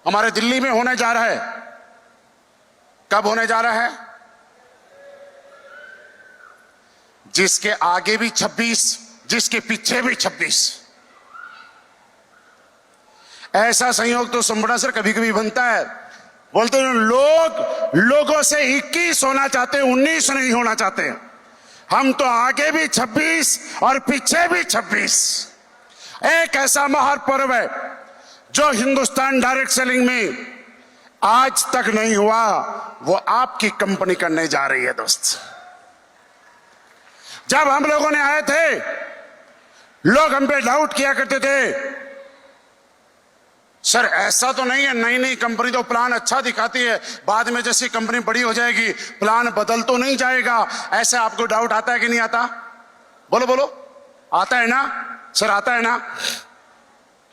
हमारे दिल्ली में होने जा रहा है। कब होने जा रहा है? जिसके आगे भी 26, जिसके पीछे भी 26। ऐसा संयोग तो संपूर्णा सर कभी कभी बनता है, बोलते हैं लोगों से 21 होना चाहते हैं, 19 नहीं होना चाहते। हम तो आगे भी 26 और पीछे भी 26। एक ऐसा महापर्व है जो हिंदुस्तान डायरेक्ट सेलिंग में आज तक नहीं हुआ, वो आपकी कंपनी करने जा रही है। दोस्त, जब हम लोगों ने आए थे, लोग हम पे डाउट किया करते थे, सर ऐसा तो नहीं है, नई नई कंपनी तो प्लान अच्छा दिखाती है, बाद में जैसी कंपनी बड़ी हो जाएगी प्लान बदल तो नहीं जाएगा। ऐसा आपको डाउट आता है कि नहीं आता? बोलो बोलो, आता है ना सर? आता है ना?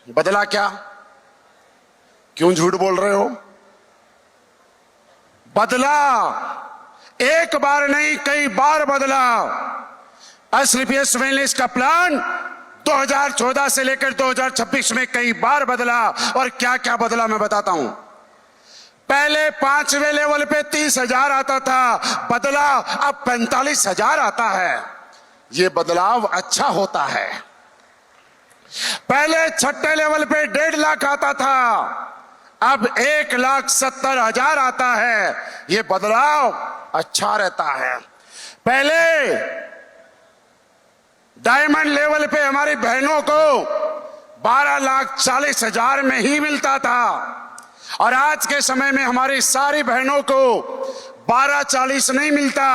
बदला क्या? क्यों झूठ बोल रहे हो? बदला, एक बार नहीं कई बार बदला। एसलीपीएस वेलनेस का प्लान 2014 से लेकर 2026 में कई बार बदला। और क्या क्या बदला मैं बताता हूं। पहले 5वें लेवल पे 30,000 आता था, बदला अब 45,000 आता है। यह बदलाव अच्छा होता है। पहले 6ठे लेवल पे 1.5 लाख आता था, अब 1,70,000 आता है। यह बदलाव अच्छा रहता है। पहले डायमंड लेवल पे हमारी बहनों को 12,40,000 में ही मिलता था, और आज के समय में हमारी सारी बहनों को 12,40 नहीं मिलता,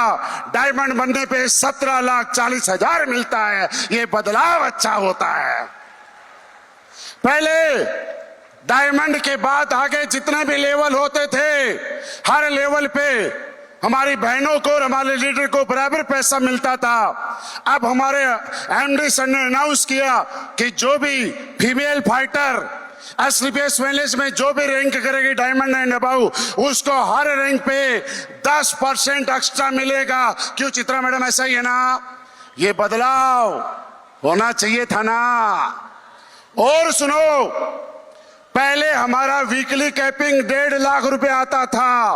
डायमंड बनने पे 17,40,000 मिलता है। ये बदलाव अच्छा होता है। पहले डायमंड के बाद आगे जितने भी लेवल होते थे, हर लेवल पे हमारी बहनों को और हमारे लीडर को बराबर पैसा मिलता था। अब हमारे एमडी सर ने अनाउंस किया कि जो भी फीमेल फाइटर एसलीपीएस वेलनेस में जो भी रैंक करेगी डायमंड एंड अबव, उसको हर रैंक पे 10% एक्स्ट्रा मिलेगा। क्यों चित्रा मैडम, ऐसा ही है ना? ये बदलाव होना चाहिए था ना। और सुनो, पहले हमारा वीकली कैपिंग 1.5 लाख रुपए आता था,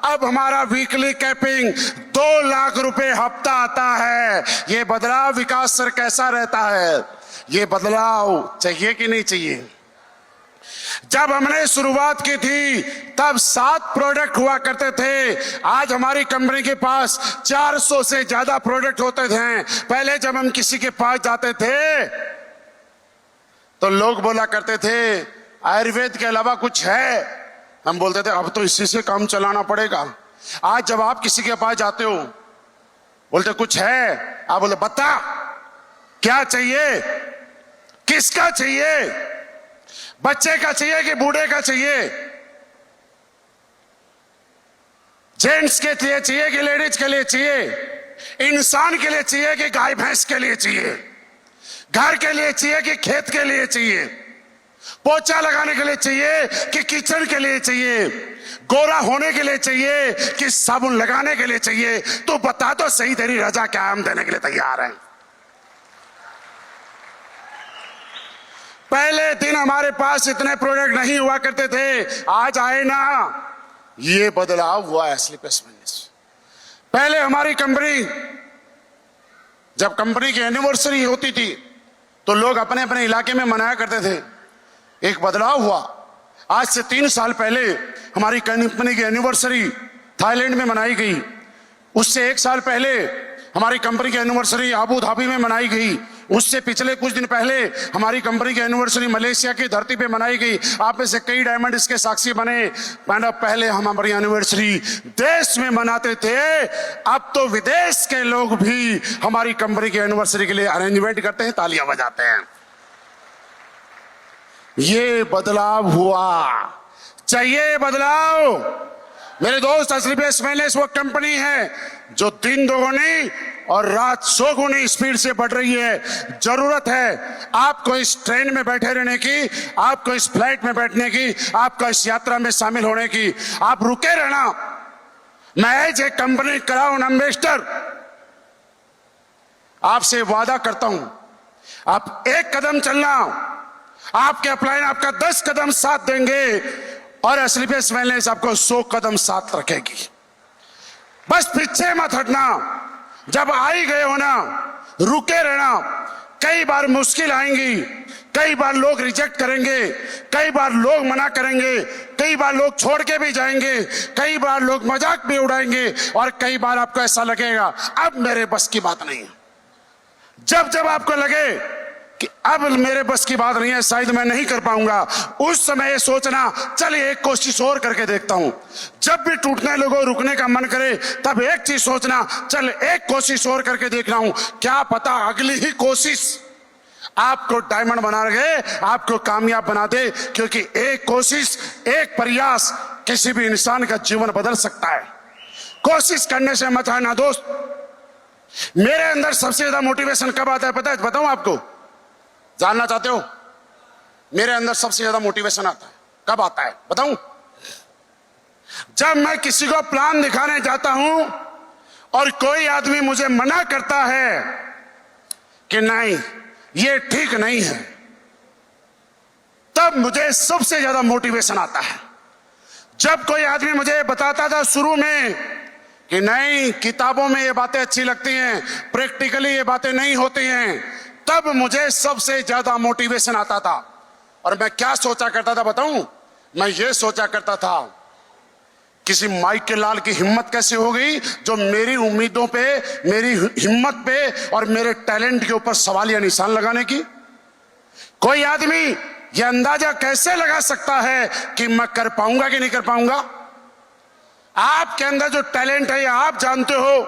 अब हमारा वीकली कैपिंग 2 लाख रुपए हफ्ता आता है। ये बदलाव विकास सर कैसा रहता है? ये बदलाव चाहिए कि नहीं चाहिए? जब हमने शुरुआत की थी तब 7 प्रोडक्ट हुआ करते थे, आज हमारी कंपनी के पास 400 से ज्यादा प्रोडक्ट होते थे। पहले जब हम किसी के पास जाते थे तो लोग बोला करते थे आयुर्वेद के अलावा कुछ है? हम बोलते थे अब तो इसी से काम चलाना पड़ेगा। आज जब आप किसी के पास जाते हो, बोलते कुछ है, आप बोले बता क्या चाहिए, किसका चाहिए, बच्चे का चाहिए कि बूढ़े का चाहिए, जेंट्स के लिए चाहिए कि लेडीज के लिए चाहिए, इंसान के लिए चाहिए कि गाय भैंस के लिए चाहिए, घर के लिए चाहिए कि खेत के लिए चाहिए, पोछा लगाने के लिए चाहिए कि किचन के लिए चाहिए, गोरा होने के लिए चाहिए कि साबुन लगाने के लिए चाहिए? तो बता तो सही, तेरी रजा क्या हम देने के लिए तैयार हैं। पहले दिन हमारे पास इतने प्रोडक्ट नहीं हुआ करते थे, आज आए ना, ये बदलाव हुआ है स्लीपर्स बिजनेस। पहले हमारी कंपनी, जब कंपनी की एनिवर्सरी होती थी तो लोग अपने अपने इलाके में मनाया करते थे। एक बदलाव हुआ, आज से 3 साल पहले हमारी कंपनी की एनिवर्सरी थाईलैंड में मनाई गई। उससे 1 साल पहले हमारी कंपनी की एनिवर्सरी अबू धाबी में मनाई गई। उससे पिछले कुछ दिन पहले हमारी कंपनी की एनिवर्सरी मलेशिया की धरती पे मनाई गई। आप में से कई डायमंड इसके साक्षी बने। पहले हम हमारी एनिवर्सरी देश में मनाते थे, अब तो विदेश के लोग भी हमारी कंपनी की एनिवर्सरी के लिए अरेंजमेंट करते हैं, तालियां बजाते हैं। ये बदलाव हुआ, चाहिए बदलाव। मेरे दोस्त, स्लीपर्स बिजनेस वो कंपनी है जो दिन दोगुनी और रात 100 गुनी स्पीड से बढ़ रही है। जरूरत है आपको इस ट्रेन में बैठे रहने की, आपको इस फ्लाइट में बैठने की, आपको इस यात्रा में शामिल होने की। आप रुके रहना। मैं as a company crown ambassador आपसे वादा करता हूं, आप 1 कदम चलना, आपके अपलाइन आपका 10 कदम साथ देंगे और स्लीपर्स बिजनेस आपको 100 कदम साथ रखेगी। बस पीछे मत हटना। जब आई गए हो ना, रुके रहना। कई बार मुश्किल आएंगी, कई बार लोग रिजेक्ट करेंगे, कई बार लोग मना करेंगे, कई बार लोग छोड़ के भी जाएंगे, कई बार लोग मजाक भी उड़ाएंगे और कई बार आपको ऐसा लगेगा अब मेरे बस की बात नहीं है। जब जब आपको लगे कि अब मेरे बस की बात नहीं है, शायद मैं नहीं कर पाऊंगा, उस समय ये सोचना चलिए एक कोशिश और करके देखता हूं। जब भी टूटने लगो, रुकने का मन करे, तब एक चीज सोचना, चल एक कोशिश और करके देखना हूं, क्या पता अगली ही कोशिश आपको डायमंड बना के आपको कामयाब बना दे। क्योंकि एक कोशिश, एक प्रयास किसी भी इंसान का जीवन बदल सकता है। कोशिश करने से मत हारना दोस्त। मेरे अंदर सबसे ज्यादा मोटिवेशन कब आता है पता है? बताऊं आपको, जानना चाहते हो? मेरे अंदर सबसे ज्यादा मोटिवेशन आता है, कब आता है बताऊं? जब मैं किसी को प्लान दिखाने जाता हूं और कोई आदमी मुझे मना करता है कि नहीं ये ठीक नहीं है, तब मुझे सबसे ज्यादा मोटिवेशन आता है। जब कोई आदमी मुझे बताता था शुरू में कि नहीं किताबों में ये बातें अच्छी लगती हैं, प्रैक्टिकली ये बातें नहीं होती हैं, तब मुझे सबसे ज्यादा मोटिवेशन आता था। और मैं क्या सोचा करता था बताऊं? मैं ये सोचा करता था किसी माइकल लाल की हिम्मत कैसे हो गई जो मेरी उम्मीदों पे, मेरी हिम्मत पे और मेरे टैलेंट के ऊपर सवालिया निशान लगाने की। कोई आदमी ये अंदाजा कैसे लगा सकता है कि मैं कर पाऊंगा कि नहीं कर पाऊंगा? आपके अंदर जो टैलेंट है आप जानते हो,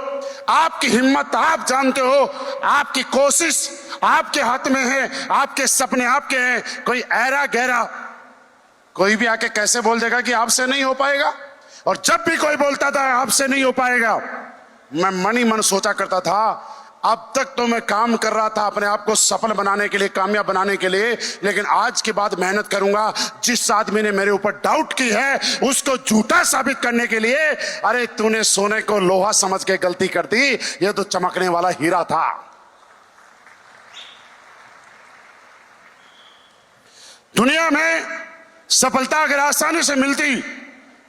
आपकी हिम्मत आप जानते हो, आपकी कोशिश आपके हाथ में है, आपके सपने आपके हैं। कोई ऐरा गहरा कोई भी आके कैसे बोल देगा कि आपसे नहीं हो पाएगा? और जब भी कोई बोलता था आपसे नहीं हो पाएगा, मैं मन ही मन सोचा करता था अब तक तो मैं काम कर रहा था अपने आप को सफल बनाने के लिए, कामयाब बनाने के लिए, लेकिन आज के बाद मेहनत करूंगा जिस आदमी ने मेरे ऊपर डाउट की है उसको झूठा साबित करने के लिए। अरे तूने सोने को लोहा समझ के गलती कर दी, ये तो चमकने वाला हीरा था। दुनिया में सफलता अगर आसानी से मिलती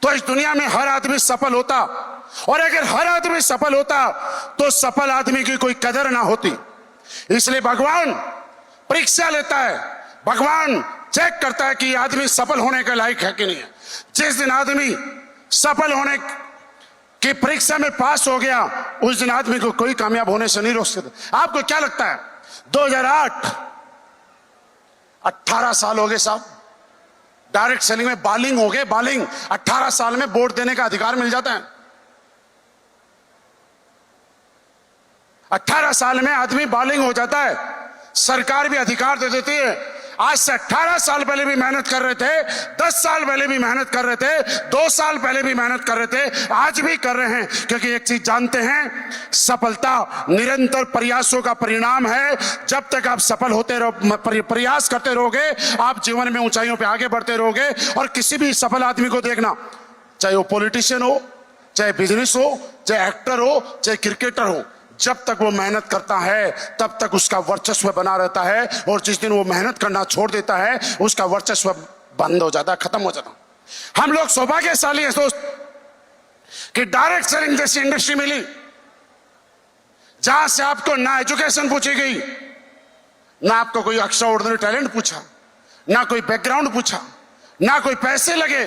तो इस दुनिया में हर आदमी सफल होता, और अगर हर आदमी सफल होता तो सफल आदमी की कोई कदर ना होती। इसलिए भगवान परीक्षा लेता है, भगवान चेक करता है कि आदमी सफल होने के लायक है कि नहीं है। जिस दिन आदमी सफल होने की परीक्षा में पास हो गया उस दिन आदमी को कोई कामयाब होने से नहीं रोक सकता। आपको क्या लगता है 2008 18 साल हो गए साहब, डायरेक्ट सेलिंग में बालिंग हो गए, बालिंग 18 साल में बोर्ड देने का अधिकार मिल जाता है। 18 साल में आदमी बालिंग हो जाता है, सरकार भी अधिकार दे देती है। आज से 18 साल पहले भी मेहनत कर रहे थे, 10 साल पहले भी मेहनत कर रहे थे, 2 साल पहले भी मेहनत कर रहे थे, आज भी कर रहे हैं। क्योंकि एक चीज जानते हैं, सफलता निरंतर प्रयासों का परिणाम है। जब तक आप सफल होते रहो, प्रयास करते रहोगे, आप जीवन में ऊंचाइयों पे आगे बढ़ते रहोगे। और किसी भी सफल आदमी को देखना, चाहे वो पॉलिटिशियन हो, चाहे बिजनेस हो, चाहे एक्टर हो, चाहे क्रिकेटर हो, जब तक वो मेहनत करता है तब तक उसका वर्चस्व बना रहता है, और जिस दिन वो मेहनत करना छोड़ देता है उसका वर्चस्व बंद हो जाता है, खत्म हो जाता है। हम लोग सौभाग्यशाली है दोस्त कि डायरेक्ट सेलिंग जैसी इंडस्ट्री मिली, जहां से आपको ना एजुकेशन पूछी गई, ना आपको कोई एक्स्ट्रा ऑर्डिनरी टैलेंट पूछा, ना कोई बैकग्राउंड पूछा, ना कोई पैसे लगे।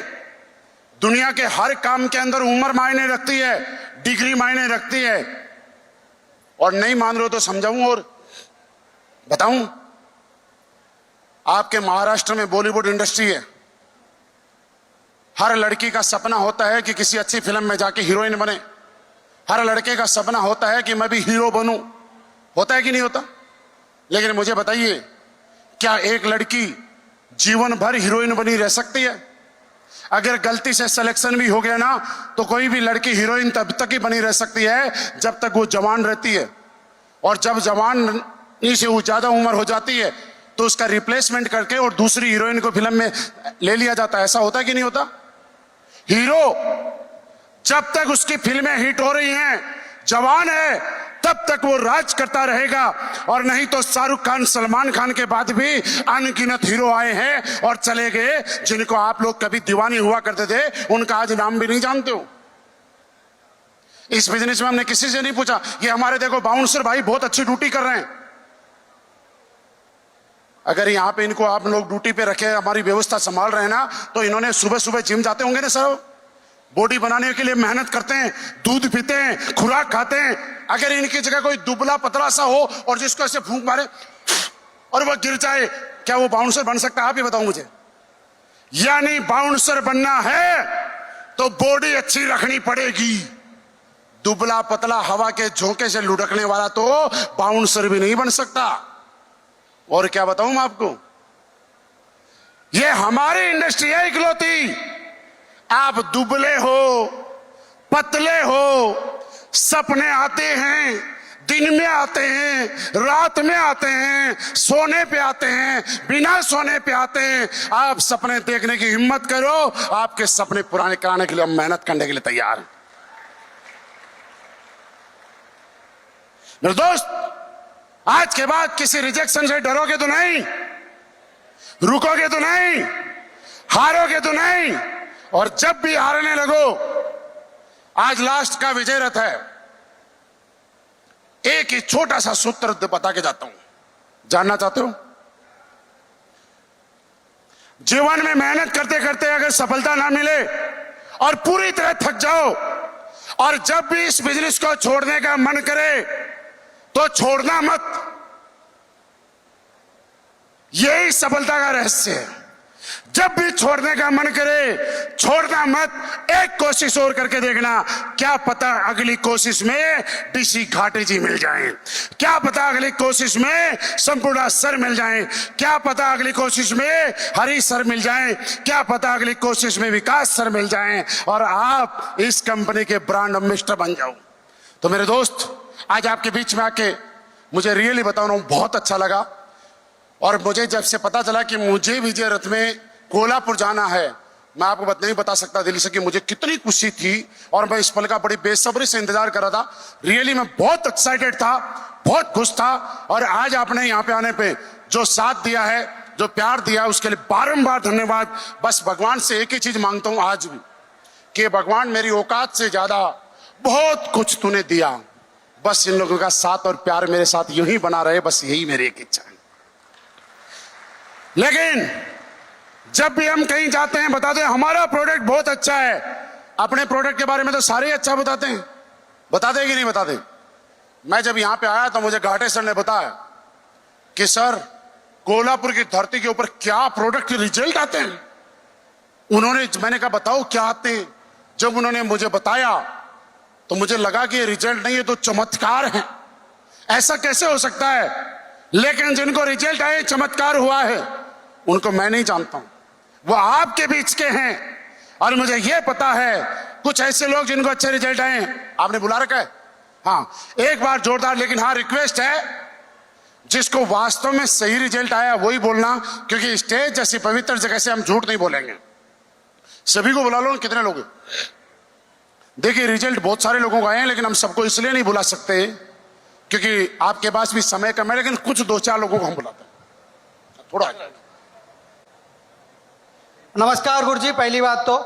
दुनिया के हर काम के अंदर उम्र मायने रखती है, डिग्री मायने रखती है। और नहीं मान रहे हो तो समझाऊं और बताऊं, आपके महाराष्ट्र में बॉलीवुड इंडस्ट्री है। हर लड़की का सपना होता है कि किसी अच्छी फिल्म में जाके हीरोइन बने। हर लड़के का सपना होता है कि मैं भी हीरो बनूं। होता है कि नहीं होता? लेकिन मुझे बताइए, क्या एक लड़की जीवन भर हीरोइन बनी रह सकती है? अगर गलती से सिलेक्शन भी हो गया ना, तो कोई भी लड़की हीरोइन तब तक ही बनी रह सकती है जब तक वो जवान रहती है। और जब जवानी से वो ज्यादा उम्र हो जाती है तो उसका रिप्लेसमेंट करके और दूसरी हीरोइन को फिल्म में ले लिया जाता है। ऐसा होता है कि नहीं होता? हीरो जब तक उसकी फिल्में हिट हो रही हैं, जवान है, तब तक वो राज करता रहेगा। और नहीं तो शाहरुख खान, सलमान खान के बाद भी अनगिनत हीरो आए हैं और चले गए, जिनको आप लोग कभी दीवानी हुआ करते थे, उनका आज नाम भी नहीं जानते हो। इस बिजनेस में हमने किसी से नहीं पूछा, ये हमारे देखो बाउंसर भाई बहुत अच्छी ड्यूटी कर रहे हैं। अगर यहां पे इनको आप लोग ड्यूटी पे रखे, हमारी व्यवस्था संभाल रहे हैं ना, तो इन्होंने सुबह सुबह जिम जाते होंगे ना सर, बॉडी बनाने के लिए मेहनत करते हैं, दूध पीते हैं, खुराक खाते हैं। अगर इनकी जगह कोई दुबला पतला सा हो और जिसको ऐसे फूंक मारे और वह गिर जाए, क्या वो बाउंसर बन सकता है? आप ही बताओ मुझे। यानी बाउंसर बनना है तो बॉडी अच्छी रखनी पड़ेगी। दुबला पतला हवा के झोंके से लुढ़कने वाला तो बाउंसर भी नहीं बन सकता। और क्या बताऊं मैं आपको, ये हमारी इंडस्ट्री है इकलौती। आप दुबले हो, पतले हो, सपने आते हैं, दिन में आते हैं, रात में आते हैं, सोने पे आते हैं, बिना सोने पे आते हैं। आप सपने देखने की हिम्मत करो, आपके सपने पुराने कराने के लिए हम मेहनत करने के लिए तैयार हैं। मेरे दोस्त, आज के बाद किसी रिजेक्शन से डरोगे तो नहीं, रुकोगे तो नहीं, हारोगे तो नहीं। और जब भी हारने लगो, आज लास्ट का विजय रथ है। एक ही छोटा सा सूत्र बता के जाता हूं, जानना चाहते हो? जीवन में मेहनत करते करते अगर सफलता ना मिले और पूरी तरह थक जाओ, और जब भी इस बिजनेस को छोड़ने का मन करे तो छोड़ना मत। यही सफलता का रहस्य है। जब भी छोड़ने का मन करे, छोड़ना मत। एक कोशिश और करके देखना, क्या पता अगली कोशिश में डीसी घाटी जी मिल जाएं, क्या पता अगली कोशिश में संपूर्ण सर मिल जाएं, क्या पता अगली कोशिश में हरी सर मिल जाएं, क्या पता अगली कोशिश में विकास सर मिल जाएं, और आप इस कंपनी के ब्रांड एम्बेसडर बन जाओ। तो मेरे दोस्त, आज आपके बीच में आके मुझे रियली बताऊं बहुत अच्छा लगा। और मुझे जब से पता चला कि मुझे विजय रथ में कोल्हापुर जाना है, मैं आपको नहीं बता सकता दिल से कि मुझे कितनी खुशी थी। और मैं इस पल का बड़ी बेसब्री से इंतजार कर रहा था। रियली मैं बहुत एक्साइटेड था, बहुत खुश था। और आज आपने यहाँ पे आने पे जो साथ दिया है, जो प्यार दिया, उसके लिए बारंबार धन्यवाद। बस भगवान से एक ही चीज मांगता हूं आज भी, कि भगवान मेरी औकात से ज्यादा बहुत कुछ तूने दिया, बस इन लोगों का साथ और प्यार मेरे साथ यूं ही बना रहे, बस यही मेरी एक इच्छा है। लेकिन जब भी हम कहीं जाते हैं बताते हैं हमारा प्रोडक्ट बहुत अच्छा है। अपने प्रोडक्ट के बारे में तो सारे अच्छा बताते हैं, बताते हैं कि नहीं बताते? मैं जब यहां पे आया तो मुझे घाटे सर ने बताया कि सर, कोल्हापुर की धरती के ऊपर क्या प्रोडक्ट के रिजल्ट आते हैं। मैंने कहा बताओ क्या आते हैं। जब उन्होंने मुझे बताया तो मुझे लगा कि ये रिजल्ट नहीं है तो चमत्कार है। ऐसा कैसे हो सकता है? लेकिन जिनको रिजल्ट आए, चमत्कार हुआ है, उनको मैं नहीं जानता हूं, वो आपके बीच के हैं। और मुझे यह पता है कुछ ऐसे लोग जिनको अच्छे रिजल्ट आए। आपने बुला रखा है? हाँ, एक बार जोरदार। लेकिन हाँ, रिक्वेस्ट है, जिसको वास्तव में सही रिजल्ट आया वही बोलना, क्योंकि स्टेज जैसी पवित्र जगह से हम झूठ नहीं बोलेंगे। सभी को बुला लो। कितने लोग? देखिए, रिजल्ट बहुत सारे लोगों को आए हैं, लेकिन हम सबको इसलिए नहीं बुला सकते क्योंकि आपके पास भी समय कम है, लेकिन कुछ 2-4 लोगों को हम बुलाते हैं थोड़ा। नमस्कार गुरुजी, पहली बात तो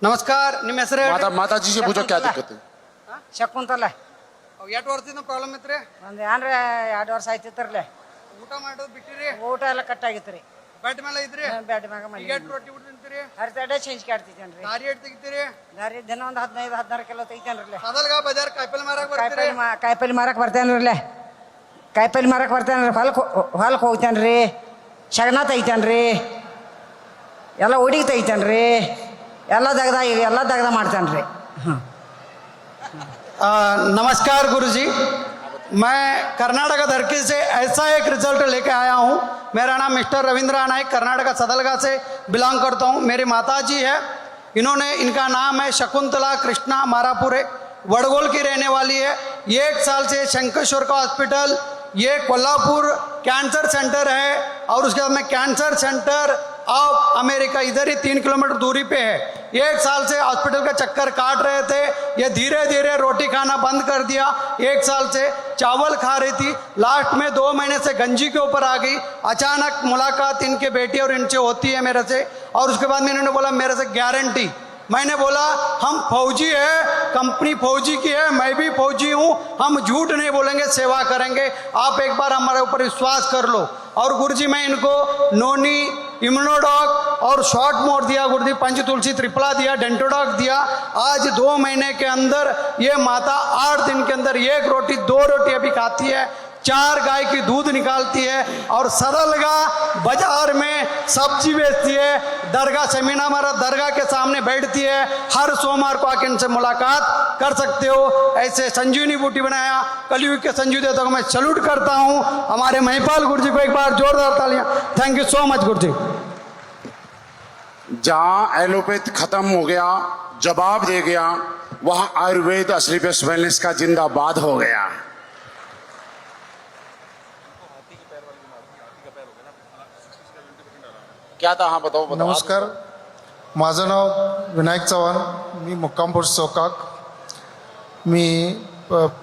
नमस्कार ನಿಮ್ಮ ಹೆಸರು माता जी से पूछो क्या दिक्कत है। ಶಕುಂತಲ ಎಷ್ಟು ವರ್ಷದಿಂದ ಪ್ರಾಬ್ಲಮ್ ಇತ್ರಿ? ಒಂದು ಏನ್ರಿ 2 ವರ್ಷ ಆಯ್ತಿತ್ತರ್ಲೆ. ಊಟ ಮಾಡೋದು ಬಿಟ್ಟಿರಿ? ಊಟ ಎಲ್ಲ ಕಟ್ ಆಗಿತ್ರಿ. ಬೆಡ್ ಮೇಲೆ ಇದ್ರಿ? ಬ್ಯಾಡ್ ಮ್ಯಾಗ ಈಗ ಎಷ್ಟು ರೊಟ್ಟಿ ಊಟ ತಿಂತೀರಿ? ಹರಿತಡೆ ಚೇಂಜ್ ಕಾಡ್ತಿದ್ದೇನ್ರಿ. ದಾರಿ ಎಷ್ಟು ತೆಗಿತೀರಿ? ದಾರಿ ದಿನ ಒಂದು 15-16 ಕಿಲೋ ತೆಗಿತೇನ್ರಲ್ಲ. ಸದಲ್ಗ ಬಜಾರ್ ಕಾಯಿಪಲ್ಲೆ ಮಾರಕ್ ಬರ್ತೀರಿ? ಕಾಯಿಪಲ್ಲೆ ಮಾರಕ್ ಬರ್ತೇನ್ರಲ್ಲ. ಕಾಯಿಪಲ್ಲೆ ಮಾರಕ್ ಬರ್ತೇನ್ರಿ. ಹೊಲಕ್ಕೆ ಹೋಗ್ತೇನ್ರಿ. ಶಗನ ತೆಗಿತೇನ್ರಿ. ಎಲ್ಲ ಹುಡುಗಿ ತೆಗಿತೇನ್ರಿ. ಎಲ್ಲ ದಗದ ಮಾಡ್ತೇನ್ರಿ. नमस्कार गुरुजी, मैं कर्नाटक धरती से ऐसा एक रिजल्ट लेके आया हूँ। मेरा नाम मिस्टर रविंद्र नायक, कर्नाटक सदलगा से बिलोंग करता हूँ। मेरी माता जी है, इनका नाम है शकुंतला कृष्णा मारापुरे, वडगोल की रहने वाली है। 1 साल से शंकेश्वर का हॉस्पिटल, ये कोल्हापुर कैंसर सेंटर है, और उसके बाद में कैंसर सेंटर ऑफ अमेरिका इधर ही 3 किलोमीटर दूरी पे है। 1 साल से हॉस्पिटल का चक्कर काट रहे थे। ये धीरे धीरे रोटी खाना बंद कर दिया। 1 साल से चावल खा रही थी, लास्ट में 2 महीने से गंजी के ऊपर आ गई। अचानक मुलाकात इनके बेटी और इनसे होती है मेरे से, और उसके बाद में इन्होंने बोला मेरे से गारंटी। मैंने बोला हम फौजी है, कंपनी फौजी की है, मैं भी फौजी हूँ, हम झूठ नहीं बोलेंगे, सेवा करेंगे, आप एक बार हमारे ऊपर विश्वास कर लो। और गुरुजी मैं इनको नोनी, इम्यूनोडॉक और शॉर्ट मोड दिया, गुरुजी पंच तुलसी त्रिपला दिया, डेंटोडॉक दिया। आज 2 महीने के अंदर ये माता 8 दिन के अंदर 1 रोटी 2 रोटी अभी खाती है, 4 गाय की दूध निकालती है, और सरलगा बाजार में सब्जी बेचती है। दरगाह सेमिना हमारा दरगाह के सामने बैठती है। हर सोमवार को आके इनसे मुलाकात कर सकते हो। ऐसे संजीवनी बूटी बनाया कलयुग के संजीव देवता को मैं सल्यूट करता हूँ। हमारे महिपाल गुरुजी को एक बार जोरदार तालियां। थैंक यू सो मच गुरुजी। जहां एलोपैथ खत्म हो गया, जवाब दे गया, वहां आयुर्वेद असली बेस्ट वेलनेस का जिंदाबाद हो गया। क्या था? हाँ बताओ। नमस्कार, माझं नाव विनायक चव्हाण, मी मुक्काम पोस्ट चौकाक. मी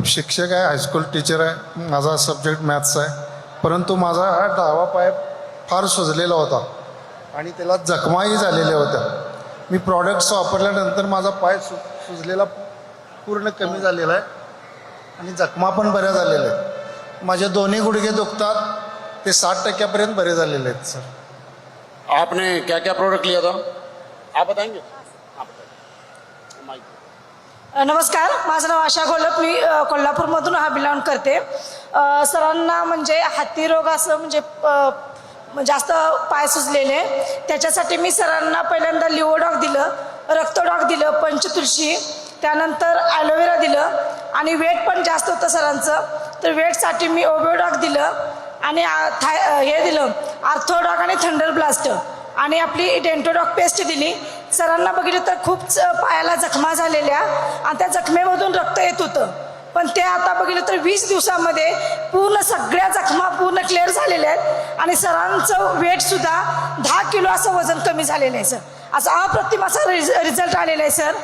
शिक्षक आहे, हायस्कूल टीचर आहे. माझा सब्जेक्ट मॅथ्स आहे. परंतु माझा हा डावा पाय फार सुजलेला होता आणि त्याला जखमाही झालेल्या होत्या. मी प्रॉडक्ट्स वापरल्यानंतर माझा पाय सुजलेला पूर्ण कमी झालेला आहे आणि जखमा पण बऱ्या झालेल्या आहेत. माझे दोन्ही गुडघे दुखतात, ते 60% बरे झालेले आहेत सर. आपने क्या क्या प्रोडक्ट लिया था, आप बताएंगे? नमस्कार, माझं नाव आशा घोलप, मी कोल्हापूरमधून बिलॉंग करते. सरांना म्हणजे हाती रोग असं म्हणजे जास्त पाय सुजलेले, त्याच्यासाठी मी सरांना पहिल्यांदा लिओडॉग दिलं, रक्तडॉग दिलं, पंचतुलसी, त्यानंतर ॲलोवेरा दिलं, आणि वेट पण जास्त होतं सरांचं, तर वेटसाठी मी ओबेडॉग दिलं, आणि हे दिलं आर्थोडॉग आणि थंडर ब्लास्ट, आणि आपली डेंटोडॉग पेस्ट दिली. सरांना बघितलं तर खूप पायाला जखमा झालेल्या, आणि त्या जखमेमधून रक्त येत होतं, पण ते आता बघितलं तर 20 दिवसामध्ये पूर्ण सगळ्या जखमा पूर्ण क्लिअर झालेल्या आहेत, आणि सरांचं वेटसुद्धा 10 किलो असं वजन कमी झालेलं आहे सर. असा अप्रतिम असा रिझल्ट आलेला आहे सर.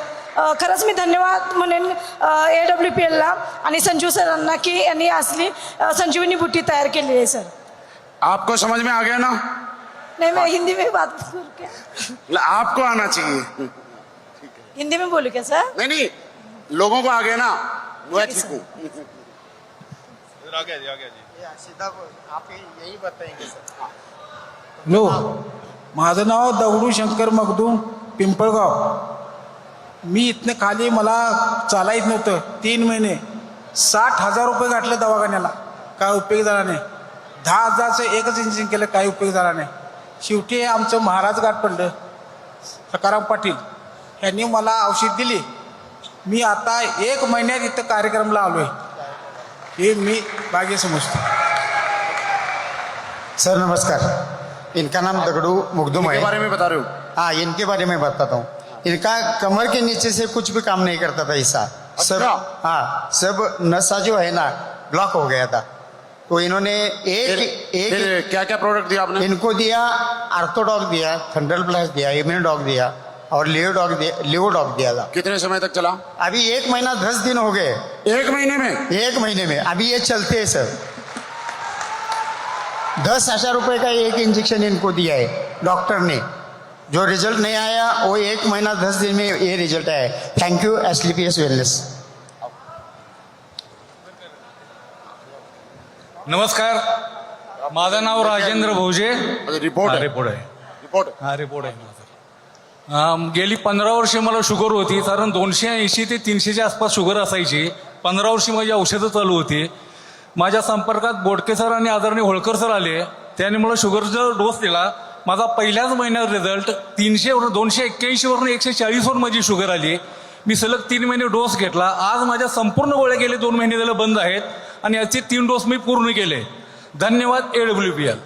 खरंच मी धन्यवाद म्हणेन AWPLला आणि संजीव सरांना की यांनी असली संजीवनी बूटी तयार केलेली आहे सर. आपको समझ में आ गया ना? नहीं, मैं हिंदी में बात करूँ क्या? आपको आना चाहिए। हिंदी में बोलूँ क्या सर? नहीं, लोगों को आ गया ना, मैं ठीक हूँ। हॅलो, माझं नाव दगडू शंकर मगदूम, पिंपळगाव. मी इथनं खाली मला चालायच नव्हतं 3 महिने. 60,000 रुपये घातले दवाखान्याला, काय उपयोग झाला नाही. 10,000चं एकच इंजेक्शन केलं, काही उपयोग झाला नाही. शेवटी आमचं महाराज घाट पडलं, सकाराम पाटील यांनी मला औषध दिली. मी आता 1 महिन्यात इथं कार्यक्रमला आलोय, हे मी भाग्य समजतो. सर नमस्कार, इनका नाम दगड़ू मुगदुम के है. बारे में बता रहे हो? हाँ, इनके बारे में बताता हूँ. इनका कमर के नीचे से कुछ भी काम नहीं करता था ऐसा सब. हाँ, सब नसा जो है ना ब्लॉक हो गया था. तो इन्होंने एक क्या क्या प्रोडक्ट दिया आपने? इनको दिया, आर्थोडॉग दिया, थंडर प्लस दिया, इम्यूनोडॉग दिया, और लियोडॉग दिया था। कितने समय तक चला? अभी 1 महीना 10 दिन हो गए। 1 महीने में? 1 महीने में अभी ये चलते हैं सर। 10,000 रुपये का एक इंजेक्शन इनको दिया है डॉक्टर ने। जो रिजल्ट नहीं आया वो 1 महीना 10 दिन में ये रिजल्ट आया है। Thank you SLPS wellness. नमस्कार, माझं नाव राजेंद्र भोजे. रिपोर्ट आहे. रिपोर्ट आहे. रिपोर्ट रिपोर्ट आहे माझं. गेली 15 वर्षे मला शुगर होती. साधारण 280 ते 300च्या आसपास शुगर असायची. 15 वर्षी माझी औषधं चालू होती. माझ्या संपर्कात बोडके सर आणि आदरणीय होळकर सर आले. त्याने मला शुगरचा डोस दिला. माझा पहिल्याच महिन्यात रिझल्ट 300वरून 281वरून 140वर माझी शुगर आली. मी सलग 3 महिने डोस घेतला. आज माझ्या संपूर्ण गोळ्या गेले 2 महिने झाले बंद आहेत आणि याचे 3 डोस मी पूर्ण केले. धन्यवाद AWPL.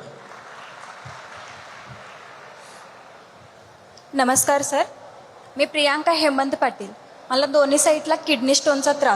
नमस्कार सर, मी प्रियांका हेमंत पाटील. मला दोन्ही साईडला किडनी स्टोनचा त्रास